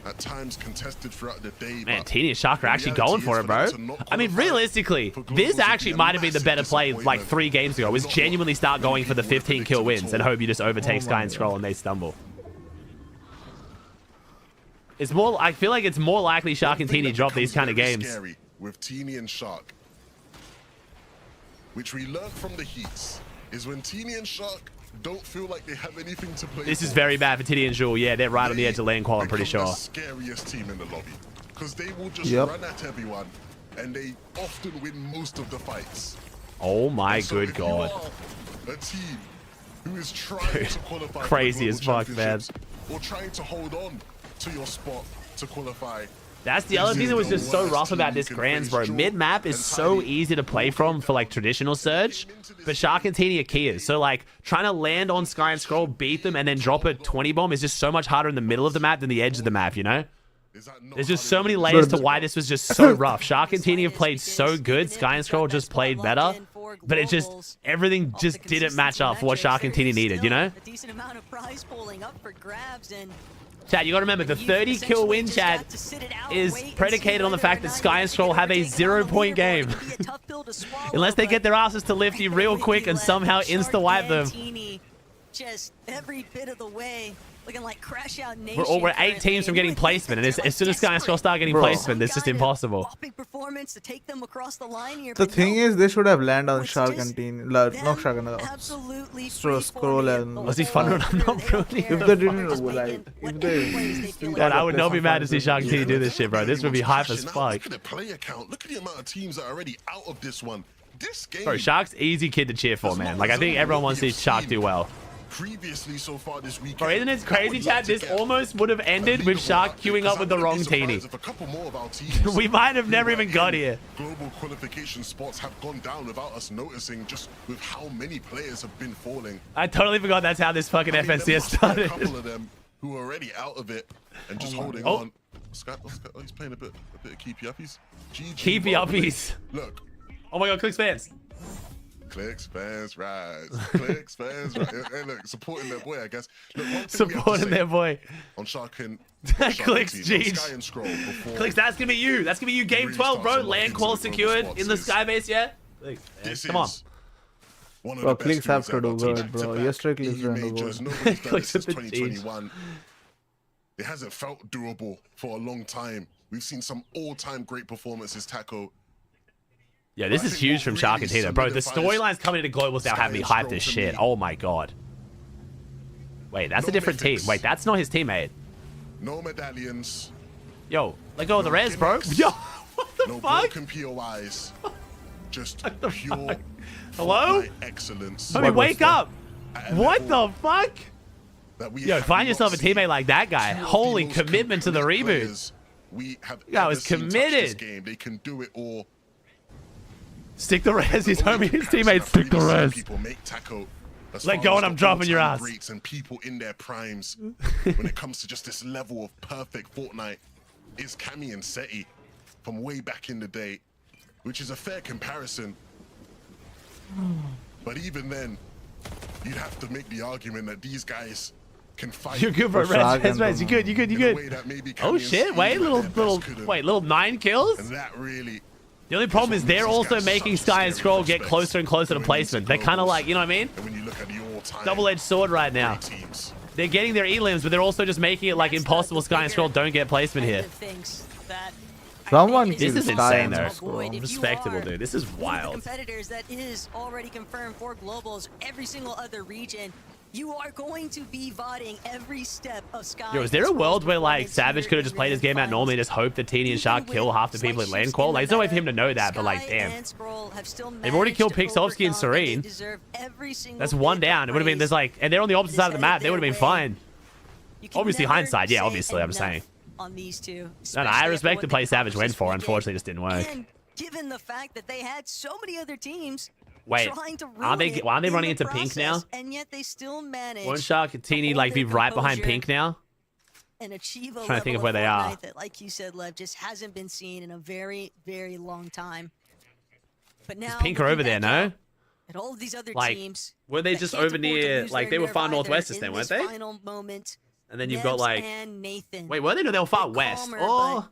At times contested throughout the day. Man, Teeny and Shock are actually going for it, bro. I mean, realistically, this actually might have been the better play like 3 games ago. Was genuinely start going for the 15 kill wins and hope you just overtake Sky and Scroll and they stumble. It's more. I feel like it's more likely Shark and Teeny drop these kind of games. Scary with Teeny and Shark, which we learned from the heats, is when Teeny and Shark don't feel like they have anything to play. This is very bad for Titty and Jewel. Yeah, they're right on the edge of land qual, I'm pretty sure. The scariest team in the lobby, because they will just run at everyone, and they often win most of the fights. Oh my So good if god. you are a team who is trying to qualify for Crazy the as global fuck, man. championships, or trying to hold on to your spot to qualify. That's the other thing that was just so rough about this Grands, bro. Mid-map is so easy to play from for, like, traditional Surge, but Shark and Teeny are keyers. So, like, trying to land on Sky and Scroll, beat them, and then drop a 20 bomb is just so much harder in the middle of the map than the edge of the map, you know? There's just so many layers to why this was just so rough. Shark and Teeny have played so good. Sky and Scroll just played better, but it just, everything just didn't match up for what Shark and Teeny needed, you know? A decent amount of prize pooling up for grabs, and Chad, you gotta remember, the 30 kill win, Chad, is predicated on the fact that Sky and Scroll have a 0-point game. Unless they get their asses to Lifty real quick and somehow insta-wipe them. Just every bit of the way, looking like Crash Out Nation. We're 8 teams from getting placement, and as soon as Sky and Scroll start getting placement, it's just impossible. Performance to take them across the line here, The but thing no, is, they should have landed on it's Shark just and Teeny. Not Shark and absolutely Scroll and... Was he fun or not, bro? If they didn't, like, if they... God, I would not be mad to see Shark and Teeny do this shit, bro. This would be hype as fuck. Look at the player count. Look at the amount of teams that are already out of this one. This game. Bro, Shark's easy kid to cheer for, man. Like, I think everyone wants to see Shark do well. Previously, so far this weekend, Bro, isn't it crazy, Chad? This almost would have ended with Shark queuing up with the wrong Teeny. We might have never even got here. Global qualification spots have gone down without us noticing, just with how many players have been falling. I totally forgot that's how this fucking FNCS started. A couple of them who are already out of it and just holding on. Scott, oh, he's playing a bit of keepy uppies. Keepy uppies. Look. Oh my god, Clicks fans. Clicks, fans, rise. Clicks, fans, rise. Hey, look, supporting their boy, I guess. Look, Supporting their boy. On Shark and Clicks, jeez. Sky and Scroll before Clicks, that's gonna be you. That's gonna be you. Game 12, bro. Land qual secured in the Skybase, yeah? Clicks, come on. Bro, Clicks have to do good, bro. Yesterday, Clicks didn't do good. Clicks since at the 2021. It hasn't felt doable for a long time. We've seen some all-time great performances, Taco. Yeah, this is huge from Shark and Teeny, bro. The storylines coming into Globals now have me hyped as shit. Oh my god. Wait, that's a different team. Wait, that's not his teammate. No medallions. Yo, let go of the res, bro. Yo, what the no fuck? broken POIs. Just pure Hello? Fortnite excellence. Homie, wake up. What the fuck? Yo, find yourself a teammate like that guy. Holy commitment to the reboot. That was committed. They can do it all. Stick the res, his homie, his teammates stick the res. People make Taco let go and I'm dropping your ass. And people in their primes, when it comes to just this level of perfect Fortnite, is Cammy and Seti from way back in the day, which is a fair comparison. But even then, you'd have to make the argument that these guys can fight. You're good, bro. Shark Reds, and you good, you good, you in a good. way that maybe Oh Cammy and shit! Steve Wait, at their best couldn't. little 9 kills. And that really. The only problem is they're also making Sky and Scroll get closer and closer to placement. They're kind of like, you know what I mean? And when you look at the all-time Double-edged sword right now. teams, They're getting their elims, but they're also just making it like impossible. Sky and Scroll don't get placement here. Someone This kill is Sky insane, and though. Scroll. Respectable, dude. This is One of the wild. competitors that is already confirmed for globals, every single other region. You are going to be voting every step of Sky. Yo, is there a world where like Savage could have just played his game out normally and just hoped that Teeny and Shark kill half the people in lane qual? Like, there's no way for him to know that, but like, damn. They've already killed Pixovsky and Serene. That's one down. It would have been, there's like, and they're on the opposite side of the map. They would have been fine. Obviously, hindsight, yeah, obviously, I'm saying. On these two. No, I respect the play Savage went for. Unfortunately, it just didn't work. And given the fact that they had so many other teams Wait, trying to aren't they ruin it running in the into Pink now? process, and yet they still managed Won't Shark and Teeny hold like be their right behind composure Pink now? and achieve a Trying to think level of where they are. Fortnite that, like you said, Lev, just hasn't been seen in a very, very long time. But now Pink are over there, no? At all of these other Like, teams, were they that just can't over afford to near, lose like, their they were far nerve either northwest in then, weren't this they? final moment, And then you've got Nebs like, and Nathan. wait, were they? No, they were far west. calmer, Oh,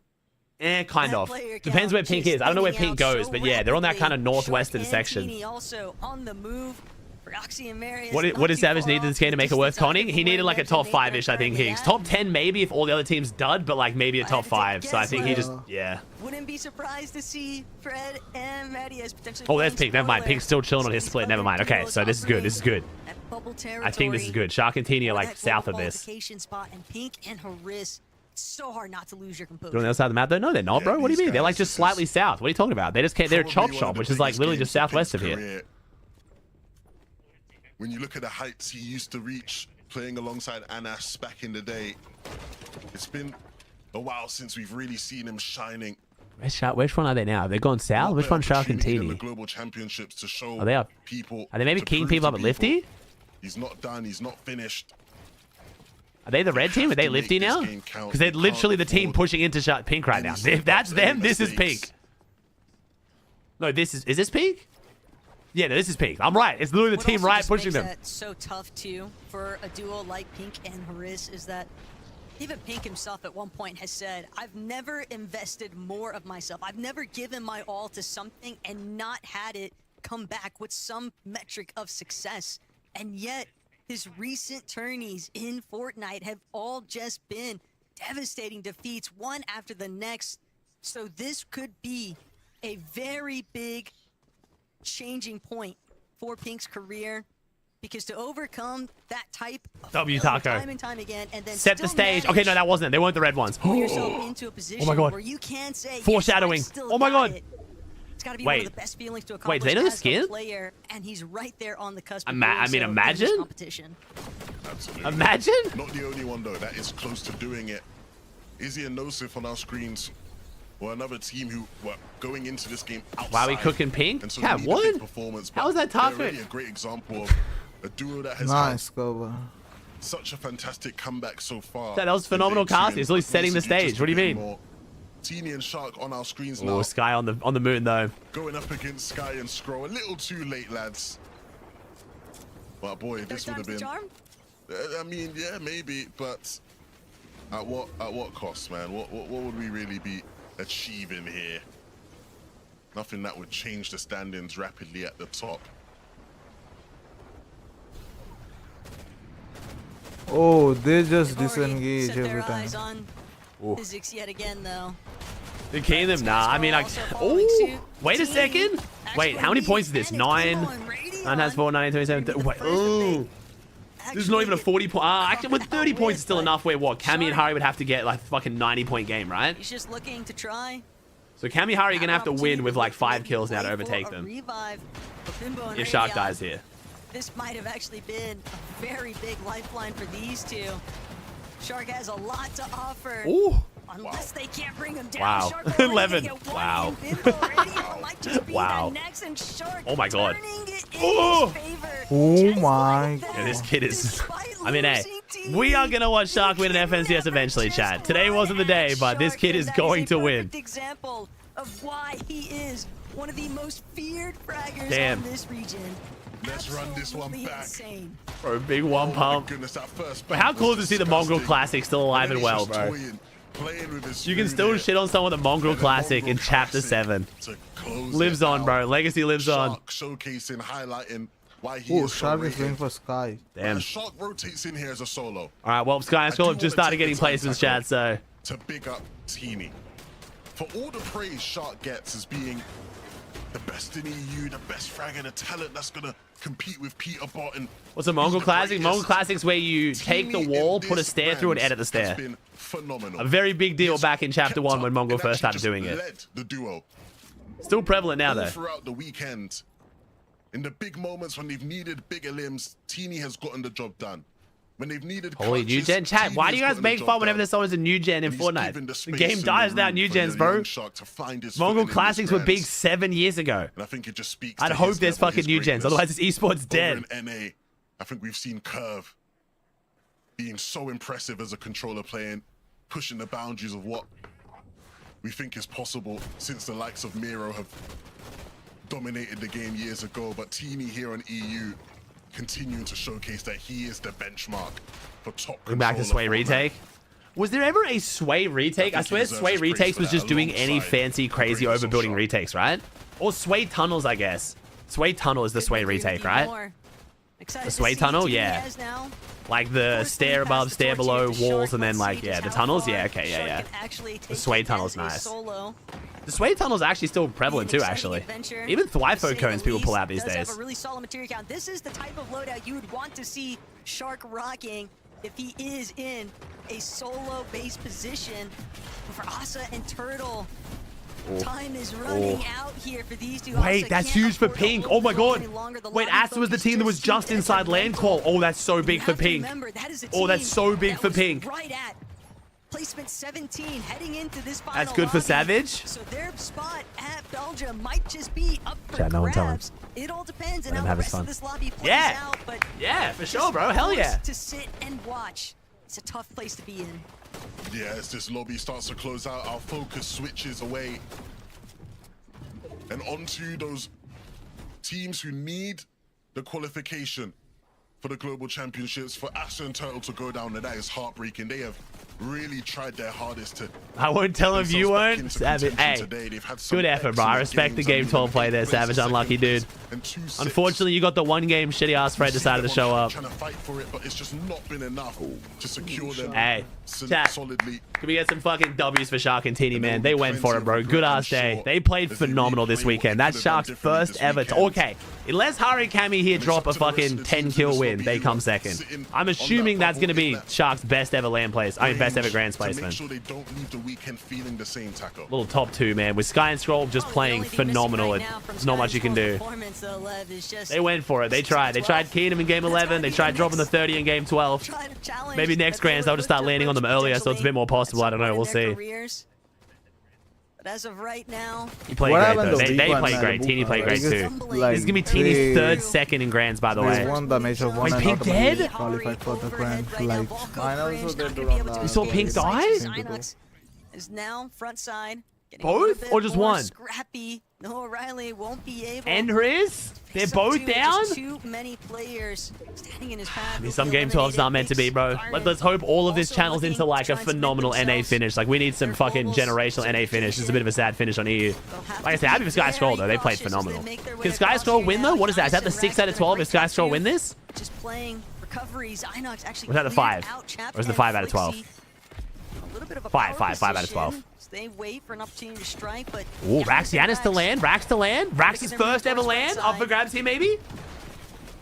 kind That of. player Depends where count Pink just is. I don't know where thinning Pink out goes, so but yeah, they're on that rapidly. kind of northwestern Shark and section. Teeny also on the move. Roxy and Marius What not does too Savage far need off this game to the make it worth distance conning? either He from needed where like a Nebs top and Nathan 5-ish, I think, currently Higgs. at. Top 10 maybe if all the other teams dud, but like maybe a top 5. So I think he just, yeah. Wouldn't be surprised to see Fred and Marius potentially. Oh, there's playing Pink. Never mind. spoiler. Pink's still chilling on his These split. Never other mind. Okay, duos so this is good. This is good. offering that bubble I think this is good. Shark and Teeny are territory like or that south of global this. qualification spot, and Pink and Haris, it's so hard not to lose your composure. They're on the other side of the map though? No, they're not, Yeah, bro. What do you these mean? They're like guys, just this slightly is south. What are you talking about? They just can't. They're a chop probably one shop, of the which is like biggest literally games just of southwest Pink's of here. career. When you look at the heights he used to reach playing alongside Anas back in the day, it's been a while since we've really seen him shining. Which one are they now? They've gone south? What Which better one's Shark and opportunity than Teeny? the global championships to show Are they up? people. Are they maybe to keying prove people to up at Lifty? He's not done. He's not finished. Are they the red team? Are have they to make Lifty this now? game count. Because they're You literally the can't team afford pushing into Pink right now. any If that's slip-ups, them, any this is mistakes. Pink. No, this is this Pink? Yeah, no, this is Pink. I'm right. It's literally the What team also right just pushing makes them. that so tough too for a duo like Pink and Haris is that even Pink himself at one point has said, I've never invested more of myself. I've never given my all to something and not had it come back with some metric of success. And yet his recent tourneys in Fortnite have all just been devastating defeats, one after the next. So this could be a very big changing point for Pink's career, because to overcome that type of W failure Taco. time and time again, and then Set the still stage. Okay, manage no, that wasn't it. They weren't the red ones. to put yourself into a position my God. where you can say, yes, Foreshadowing. I've still Oh my got God. it. It's got to be Wait. one of the best feelings to Wait, accomplish do they know the as a skin? player, and he's right there on the cusp of Ima- doing I mean, so in this imagine? competition. Absolutely. Imagine? Not the only one though that is close to doing it. Izzy and Nosif on our screens were another team who were going into this game outside. Wow, we cooking Pink? And so Yeah, they need a big what? performance, How but is that they're tough? really a great example of a duo that has Nice had cover. such a fantastic comeback so far. That was phenomenal in day two, casting. It's really and setting the possibly just stage. What do you a bit mean? more. Teeny and Shark on our screens Oh, now, Sky on the moon though. going up against Sky and Scroll. A little too late, lads. But boy, this would have Third been. time's the charm? I mean, yeah, maybe, but at what cost, man? What would we really be achieving here? Nothing that would change the standings rapidly at the top. Oh, they just They've already disengage set every their time. eyes on Oh. physics yet again, though. They keying them? Nah, I mean, like, oh, wait a second. Wait, how many points is this? 9. 9 has 4, 9, 27. Wait, oh. This is not even a 40 point. Actually, with 30 points is still enough where what? Cammy and Hari would have to get like fucking 90-point game, right? He's just looking to try. So Cammy and Hari are going to have to win with like 5 kills now to overtake them. If Shark dies here. This might have actually been a very big lifeline for these two. Shark has a lot to offer. Ooh. Unless they can't bring him down. Wow. Shark already 11. get one Wow. in Bimbo already. It might just be Wow. the next, and Shark Oh my God. turning it in Oh. his favor. Oh Just my like that. Yeah, this kid is. Despite I mean, hey, losing we are team, going to watch Shark win an you FNCS never eventually, just chat. Today run wasn't the day, at but this Shark, kid and is that going a to win. perfect example of why he is one of the most feared fraggers Damn. on this region. Let's run this one Absolutely back. insane. Bro, big one Oh my pump. goodness, that first But how bump cool was to see the Mongrel disgusting. Classic still alive and Then he's well, just bro. toying, playing with his You can spoon still there. shit on someone with the Mongrel And the Classic in Mongrel Chapter Classic 7. to close Lives it on, out. bro. Legacy lives on. Shark showcasing, highlighting why he Oh, is so Shark is rated. going for Sky. Damn. Shark rotates in here as a solo. All right, well, Sky and Skull have do just wanna started take getting the time, placements, Taco. chat, so... To big up Teeny. For all the praise Shark gets as being the best in EU, the best fragger, the talent that's gonna compete with Peter Botten. What's a Mongol He's the Classic? Mongol greatest. Classic's where you take the Teeny wall, in put a this stair through, and brand edit the stair. has been phenomenal. A very big deal He's back in Chapter kept 1 when up Mongo and first started actually doing it. led the duo Still prevalent now, all though. throughout the weekend. In the big moments when they've needed bigger limbs, Teeny has gotten the job done. When they've needed Holy new clutches, gen chat. Teeny Why do you has guys gotten the make job fun whenever done. there's someone's a new gen in And he's given Fortnite? The space game and dies the without room new for gens, the bro. young Shark to find his Mongol footing in Classics this were brand. big 7 years ago. And I think it just speaks I'd to hope his there's level, fucking his new gens, greatness. otherwise this esport's dead. Over in NA, I think we've seen Curve being so impressive as a controller playing, pushing the boundaries of what we think is possible since the likes of Miro have dominated the game years ago. But Teeny here on EU continuing to showcase that he is the benchmark for top Going back to controller Sway format. retake. Was there ever a Sway retake? I think he swear deserves Sway his praise retakes for was that just doing any alongside fancy, crazy greatness of overbuilding Shark. retakes, right? Or Sway tunnels, I guess. Sway tunnel is the Sway retake, right? The Sway tunnel, yeah. Like the stair above, stair below, walls, and then like, yeah, the tunnels, yeah, okay, yeah. The Sway tunnel's nice. The Sway tunnel's actually still prevalent too, actually. Even Thwyfo cones people pull out these days. Have a really solid material count. This is the type of loadout you would want to see Shark rocking if he is in a solo base position. But for Asa and Turtle, time is running out here for these two. Wait, Asa that's can't huge for afford to Pink. hold Oh my the ball god. any longer. The Wait, lobby Asa was the focus team that was just just seems inside land call. Oh, that's so big for have to Pink. remember, that is a Oh, that's team so big that for was Pink. Right at placement 17 heading into this final That's good for lobby. Savage. So their spot at Belgium might just be up for Chat, no one tell him. grabs. It all depends on Let him how have the his rest of fun. this lobby plays Yeah. out. But Yeah, for sure, just bro. Hell yeah. forced to sit and watch. It's a tough place to be in. Yeah, as this lobby starts to close out, our focus switches away and onto those teams who need the qualification for the global championships. For Asher and Turtle to go down, and that is heartbreaking. They have really tried their hardest to. I won't tell him themselves you back won't. into Savage. contention Hey, today. They've had some good effort, bro. I excellent respect the games game under 12 play them. there, Place Savage. second Unlucky place dude. and 2-6. Unfortunately, you got the one game shitty ass Fred decided to show up. Trying to fight for it, but it's just not been enough to secure them. Hey, chat. Solidly. Can we get some fucking W's for Shark and Teeny, man? They went for it, bro. Good ass day. They played phenomenal this weekend. That's Shark's first ever. Okay, unless Hari Kami here drop a fucking 10 kill win, they come second. I'm assuming that's going to be Shark's best ever land place. I mean, best ever Grands To make placement. sure they don't leave the weekend feeling the same, Taco. Little top two, man. With Sky and Scroll just playing phenomenal. There's not much you can do. They went for it. They tried. They tried Keenum in game 11. They tried dropping the 30 in game 12. Maybe next Grands they'll just start landing on them earlier, so it's a bit more possible. I don't know. We'll see. But as of right now, He played What great, happened though. to They Week One, played man? great. Teeny played great, too. Like, This is going to be Teeny's they- third second in Grands, by the They way. won the major one Wait, and Pink automatically dead? qualified for the grand. Like, I know so they do on the. You saw Pink die? Inox is now front side. getting a Both? little bit Or just more one? Scrappy. No, O'Reilly won't be able. And Riz? They're Some both two, down? just too many players standing in his path. I mean, some game 12's not meant to be, bro. Let's hope all of this channels into like a phenomenal NA finish. Like, we need some fucking generational NA finish. It's a bit of a sad finish on EU. Like I said, happy for Sky Scroll, though. They played phenomenal. Can Sky Scroll win, though? What is that? Is that the 6 out of 12 if Sky Scroll win this? Just playing recoveries. Inox actually. Was that the cleared 5? out Chapter Or is the and 5 out of 12? Flixie. A little bit of a 5 power out of position. 12. They wait for an opportunity to strike, but Ooh, Rax Yanis to land. Rax to land. Rax's first ever land. Up for grabs here, maybe?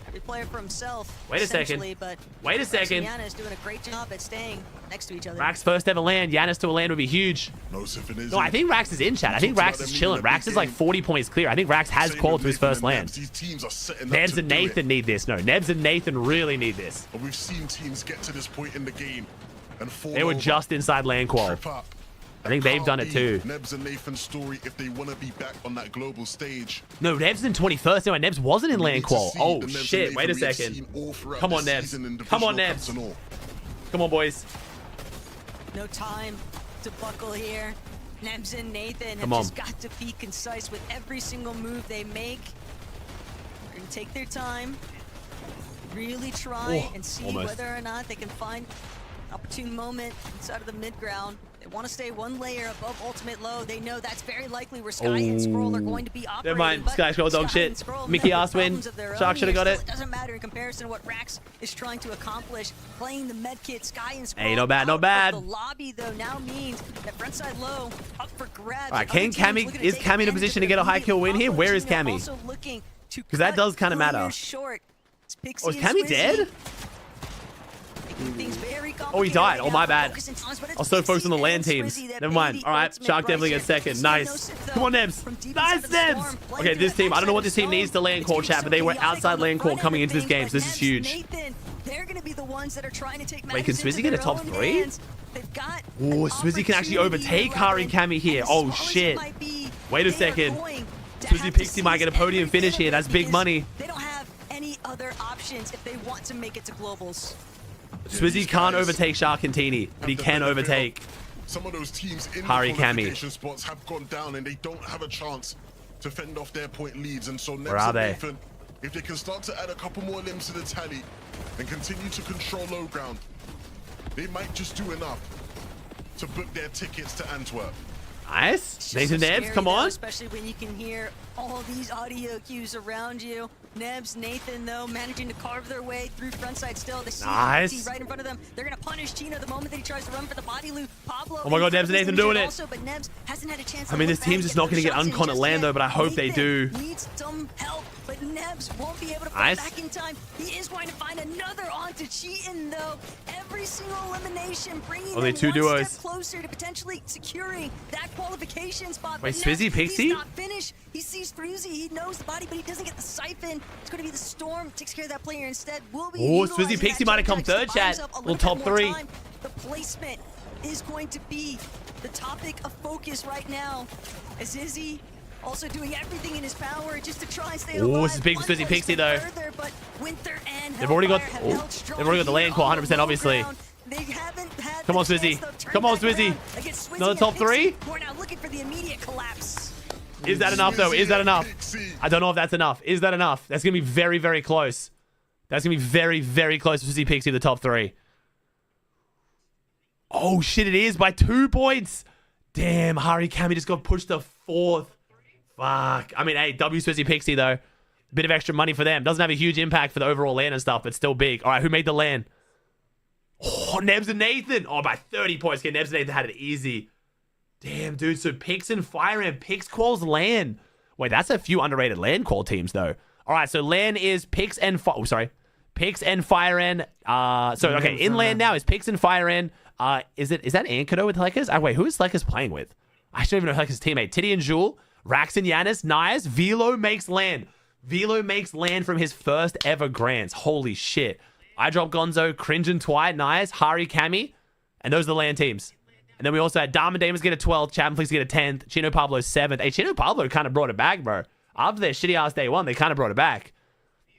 Every player for himself. Wait a second. essentially, But Wait a second. Rax and Yanis is doing a great job at staying next to each other. Rax first ever land. Yanis to a land would be huge. No, Symphony. No, I think Rax is in chat. I think Rax is chilling. Rax is like 40 points clear. I think Rax has called to his first land. These teams are setting up Nebs to and do it. Nathan need this. No, Nebs and Nathan really need this. And we've seen teams get to this point in the game and fall They were over, just inside land qual. trip up. I think they've done it too. Nebs and Nathan's story if they want to be back on that global stage. No, Nebs in 21st. No, Nebs wasn't in We land need to qual. see Oh, the Nebs and shit. Wait a Nathan we have second. seen all throughout Come on, this Nebs. season in Come on, divisional cups Nebs. and all. Come on, boys. No time to buckle here. Nems and Nathan have Come on. just got to be concise with every single move they make. They're gonna take their time, really try Oh, and see almost. whether or not they can find an opportune moment inside of the mid ground. They want to stay one layer above ultimate low. They know that's very likely where Sky and Scroll are going to be operating. Never mind. but Sky Scroll dog Sky shit. and Scroll Mickey have ass win. problems of their Shark own should have here. got it. Still, it doesn't matter in comparison to what Rax is trying to accomplish. Playing the med kit, Sky and Scroll Hey, not bad, out not of the The lobby though now means that frontside low up for grabs. All right, Other can teams Cammy- looking to is take Cammy in a advantage position of to get a high immediate kill win here? combo. Where is Gino Cammy? also looking to 'Cause that cut does kinda matter. players short. It's Pixie Oh, is and Cammy Swizzy dead? making things very Oh, he complicated died. right Oh, my now. bad. Focusing on us, but it's I was so focused on the Pixie land and teams. Swizzy that Never made mind. the All right, ultimate Shark definitely right gets here. second. See Nice. Nosif, though, Come on, Nebs. from deep Nice, inside the Nebs. storm, playing Okay, through this that team, I don't know what this backside team of the needs to zone. land It's call getting chat, so but they were chaotic outside on the land front call end coming of into this things, game, but so this is Nebs, huge. Nathan, they're going to be the ones that are trying to take Wait, can matters into Swizzy get a their top own 3? hands. They've got Oh, an Swizzy can actually opportunity overtake here, Hari Robin, Cammy here. and as Oh, small as it shit. might be, Wait a they are second. going to Swizzy have to Pixie might get a seize podium every finish bit here. of it That's big because money. They don't have any other options if they want to make it to globals. Swizzy these can't guys overtake Sharkantini, but he have the can benefit of overtake. Some of those teams in Hari the Cammy. qualification spots have gone down and they don't have a chance to fend off their point leads. And so Where are they? Nathan, if they can start to add a couple more limbs to the tally and continue to control low ground, they might just do enough to book their tickets to Antwerp. Nice. It's just Nathan so Nebs, scary, come though, on. especially when you can hear all these audio cues around you. Nebs, Nathan, though, managing to carve their way through frontside still. They see Nice. Pixie right in front of them. They're going to punish Chino the moment that he tries to run for the body loot. Pablo. Oh my God, in Nebs and front of Nathan him doing it. also, but Nebs hasn't had a chance I mean, to this look back team's and just not get gonna get those shots in uncon at just land, yet. though, but I hope they do. Nathan needs some help, but Nebs won't be able to Nice. fight back in time. He is going to find another onto Cheatin, though. Every single elimination bringing Only them 2 one duos. step closer to potentially securing that qualification spot. Wait, But Swizzy, Nebs, Pixie? He's not finished. He sees Fruzy. He knows the body, but he doesn't get the siphon. It's going to be the Storm. Takes care of that player instead. Will be Oh, utilizing Swizzy Pixie that might have come jump jack third, to buy chat. himself a Little little top bit more 3. time. The placement is going to be the topic of focus right now. As Izzy also doing everything in his power just to try and stay Oh, alive. this is big One Swizzy Pixie, placement though. further, but Winter and They've already got- Hellfire have oh, held strong they've already got the here land call, on 100% low obviously. ground. They haven't had Come the on, chance, Swizzy. though, to turn Come on, back Swizzy. around against Swizzy Another and top Pixie, 3? who are now looking for the immediate collapse. Is that enough, though? Is that Swizzy enough? and Pixie. I don't know if that's enough. Is that enough? That's going to be very, very close. That's going to be very, very close to Swizzy Pixie, the top 3. Oh, shit, it is by 2 points. Damn, Hari Cammy just got pushed to 4th. Fuck. I mean, hey, W Swizzy Pixie, though. Bit of extra money for them. Doesn't have a huge impact for the overall land and stuff, but still big. All right, who made the land? Oh, Nebs and Nathan. Oh, by 30 points. Okay, Nebs and Nathan had it easy. Damn, dude. So Pix and Fire and Pix calls land. Wait, that's a few underrated land call teams, though. All right, so land is Pix and Pix and Fire N. Okay, in land now is Pix and Fire N. Is that Ankodo with Lekers? Wait, who is Lekers playing with? I don't even know Lekers' teammate. Titty and Jewel, Rax and Yanis, Nias, Velo makes land. Velo makes land from his first ever grants. Holy shit. I drop Gonzo, Cringe and Twy, Nias, Hari Cammy, and those are the land teams. And then we also had Dharma Damon's get a 12th, Chapman Fleeks get a 10th, Chino Pablo 7th. Hey, Chino Pablo kind of brought it back, bro. After their shitty ass day 1, they kind of brought it back.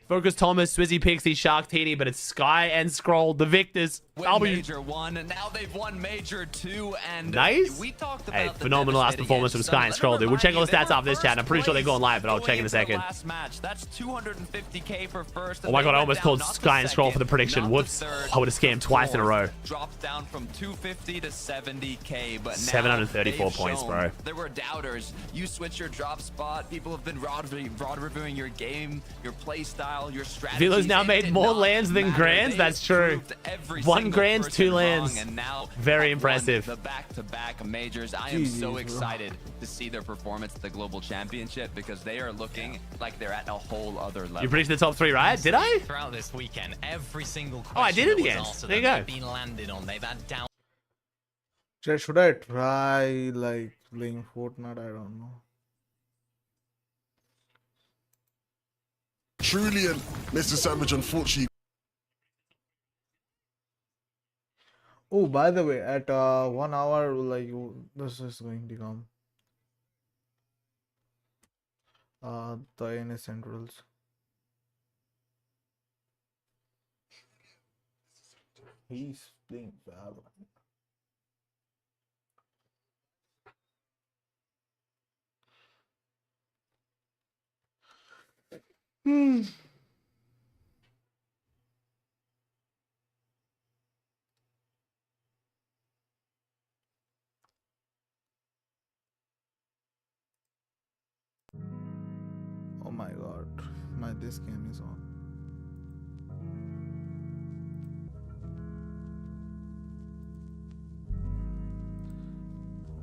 Focus Thomas, Swizzy Pixie, Shark Teeny, but it's Sky and Scroll, the victors. Win Major 1, and now they've won Major 2, and Nice. we talked about Hey, the phenomenal ass devastating performance edge. from Sky and Let me Scroll, dude. We'll check all the remind stats you, after this they chat. I'm were pretty sure they're going live, but I'll first check in a going into the second. last match. That's 250K for first. Oh my god, I almost called Sky and Scroll for the prediction. Whoops. I would have scammed twice in a row. Dropped down from 250 to 70K, but now 734 they've points, shown bro. There were doubters. You switch your drop spot. People have been broad reviewing your game, your play style, your strategy. Velo's now made more lands than grands. That's true. 1 grand, 2 lands. And now Very have impressive. won the back-to-back majors. I am so Jeez, bro. excited to see their performance at the global championship because they are looking like they're at a whole other level. You predicted the top 3, right? Did I? Throughout this weekend, every single question I did it that was again. asked to There you them, go. they've been landed on. They've had down. Should I try like playing Fortnite? I don't know. Truly, and Mr. Savage, unfortunately, Oh, by the way, at 1 hour, like this is going to come. The NS Centrals. He's playing Valorant. Hmm. Oh my god, this game is on.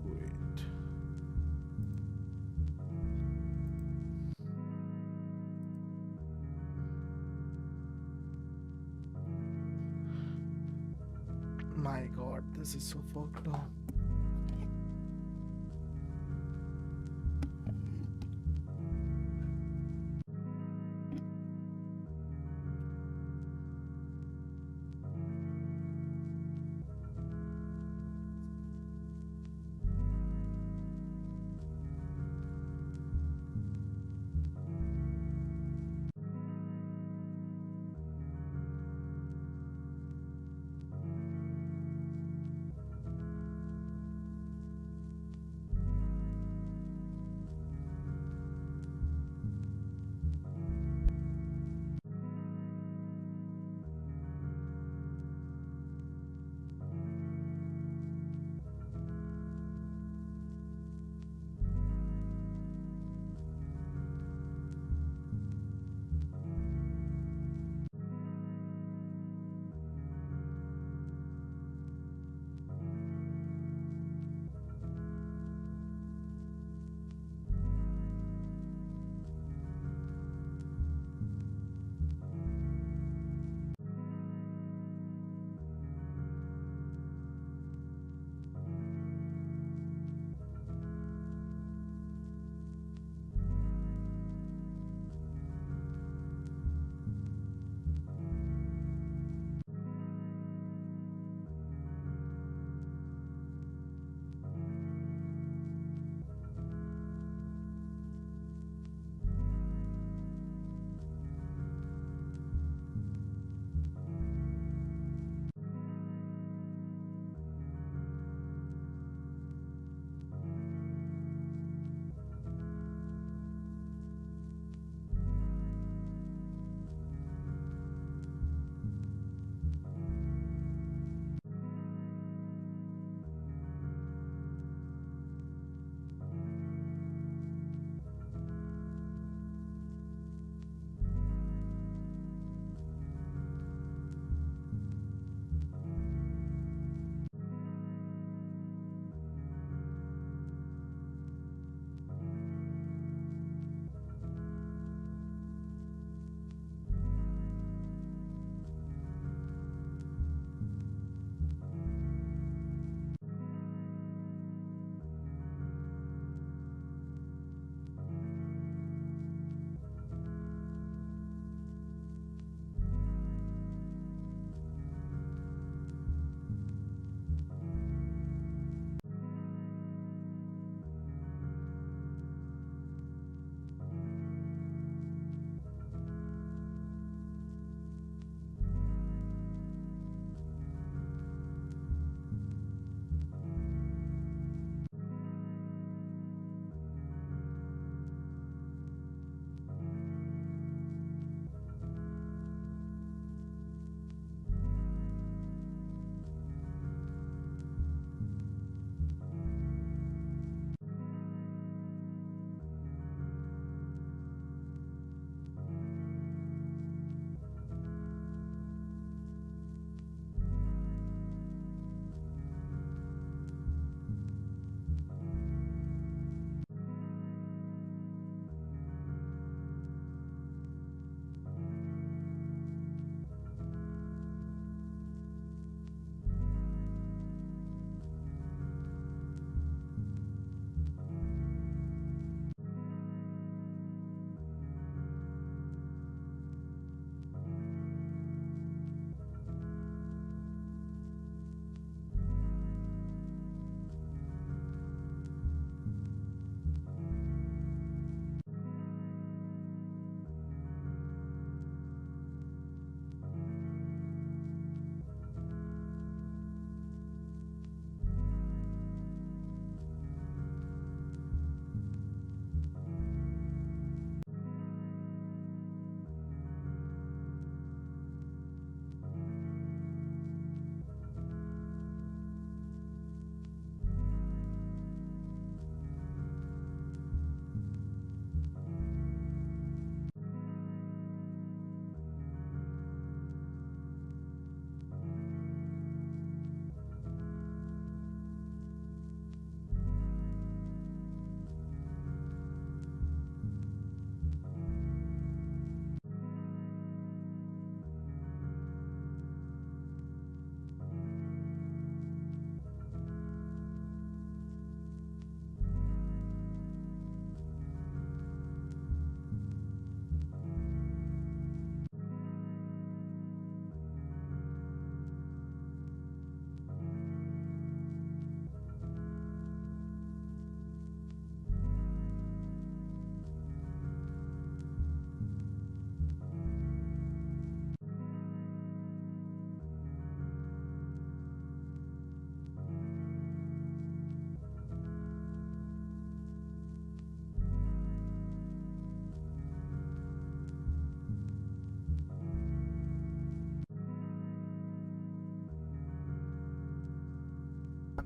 Wait. My god, this is so fucked up.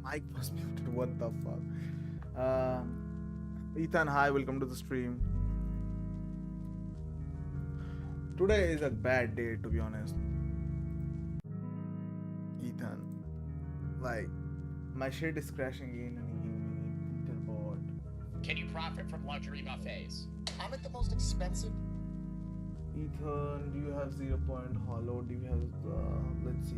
mic was muted. What the fuck? Ethan, hi, welcome to the stream. Today is a bad day, to be honest. Ethan, like, my shit is crashing in and again. Etherboard. Can you profit from luxury buffets? I'm at the most expensive. Ethan, do you have 0 point hollow? Do you have let's see.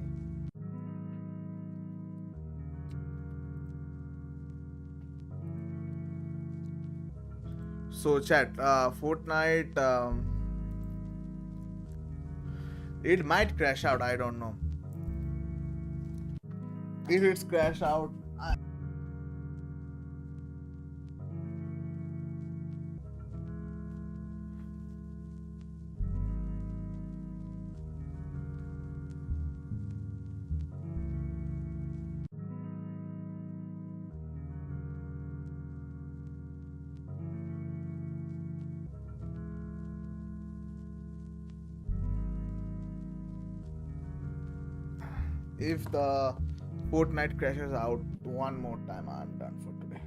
So chat, Fortnite, it might crash out, I don't know. If it's crash out, if the Fortnite crashes out one more time, I'm done for today.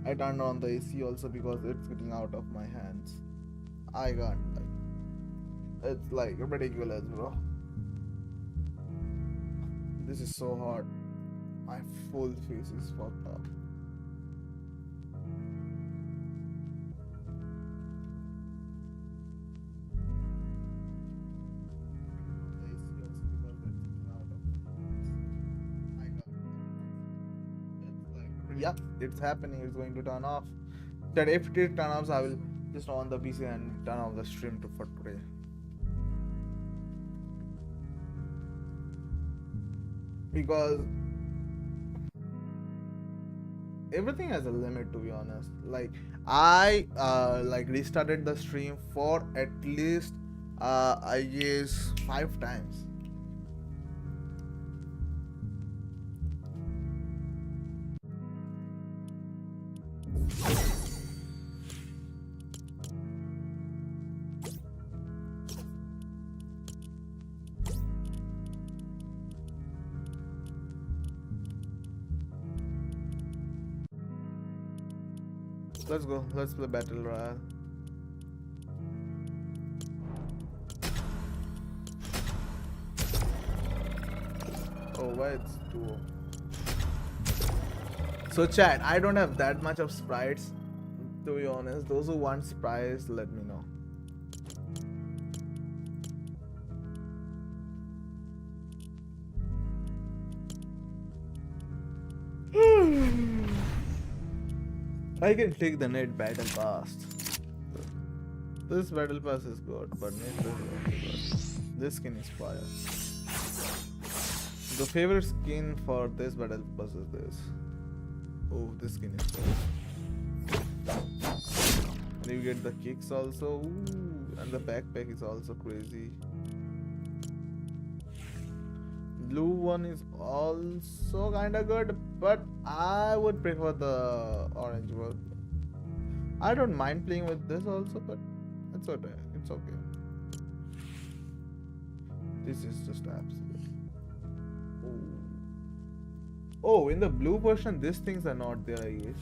I turned on the AC also because it's getting out of my hands. I can't, like, it's like ridiculous, bro. This is so hot. My full face is fucked up. Yeah, it's happening. It's going to turn off. That if it turn off, I will just on the PC and turn off the stream for today. Because everything has a limit, to be honest. Like, I like restarted the stream for at least I guess 5 times. Let's go. Let's play Battle Royale. Oh, why it's 2. So chat, I don't have that much of sprites, to be honest. Those who want sprites, let me know. I can take the net battle pass. This battle pass is good, but net battle is good. This skin is fire. The favorite skin for this battle pass is this. Oh, this skin is good. And you get the kicks also. Ooh, and the backpack is also crazy. Blue one is also kinda good, but I would prefer the orange one. I don't mind playing with this also, but it's okay. It's okay. This is just absolute. Oh, in the blue version, these things are not there, I guess.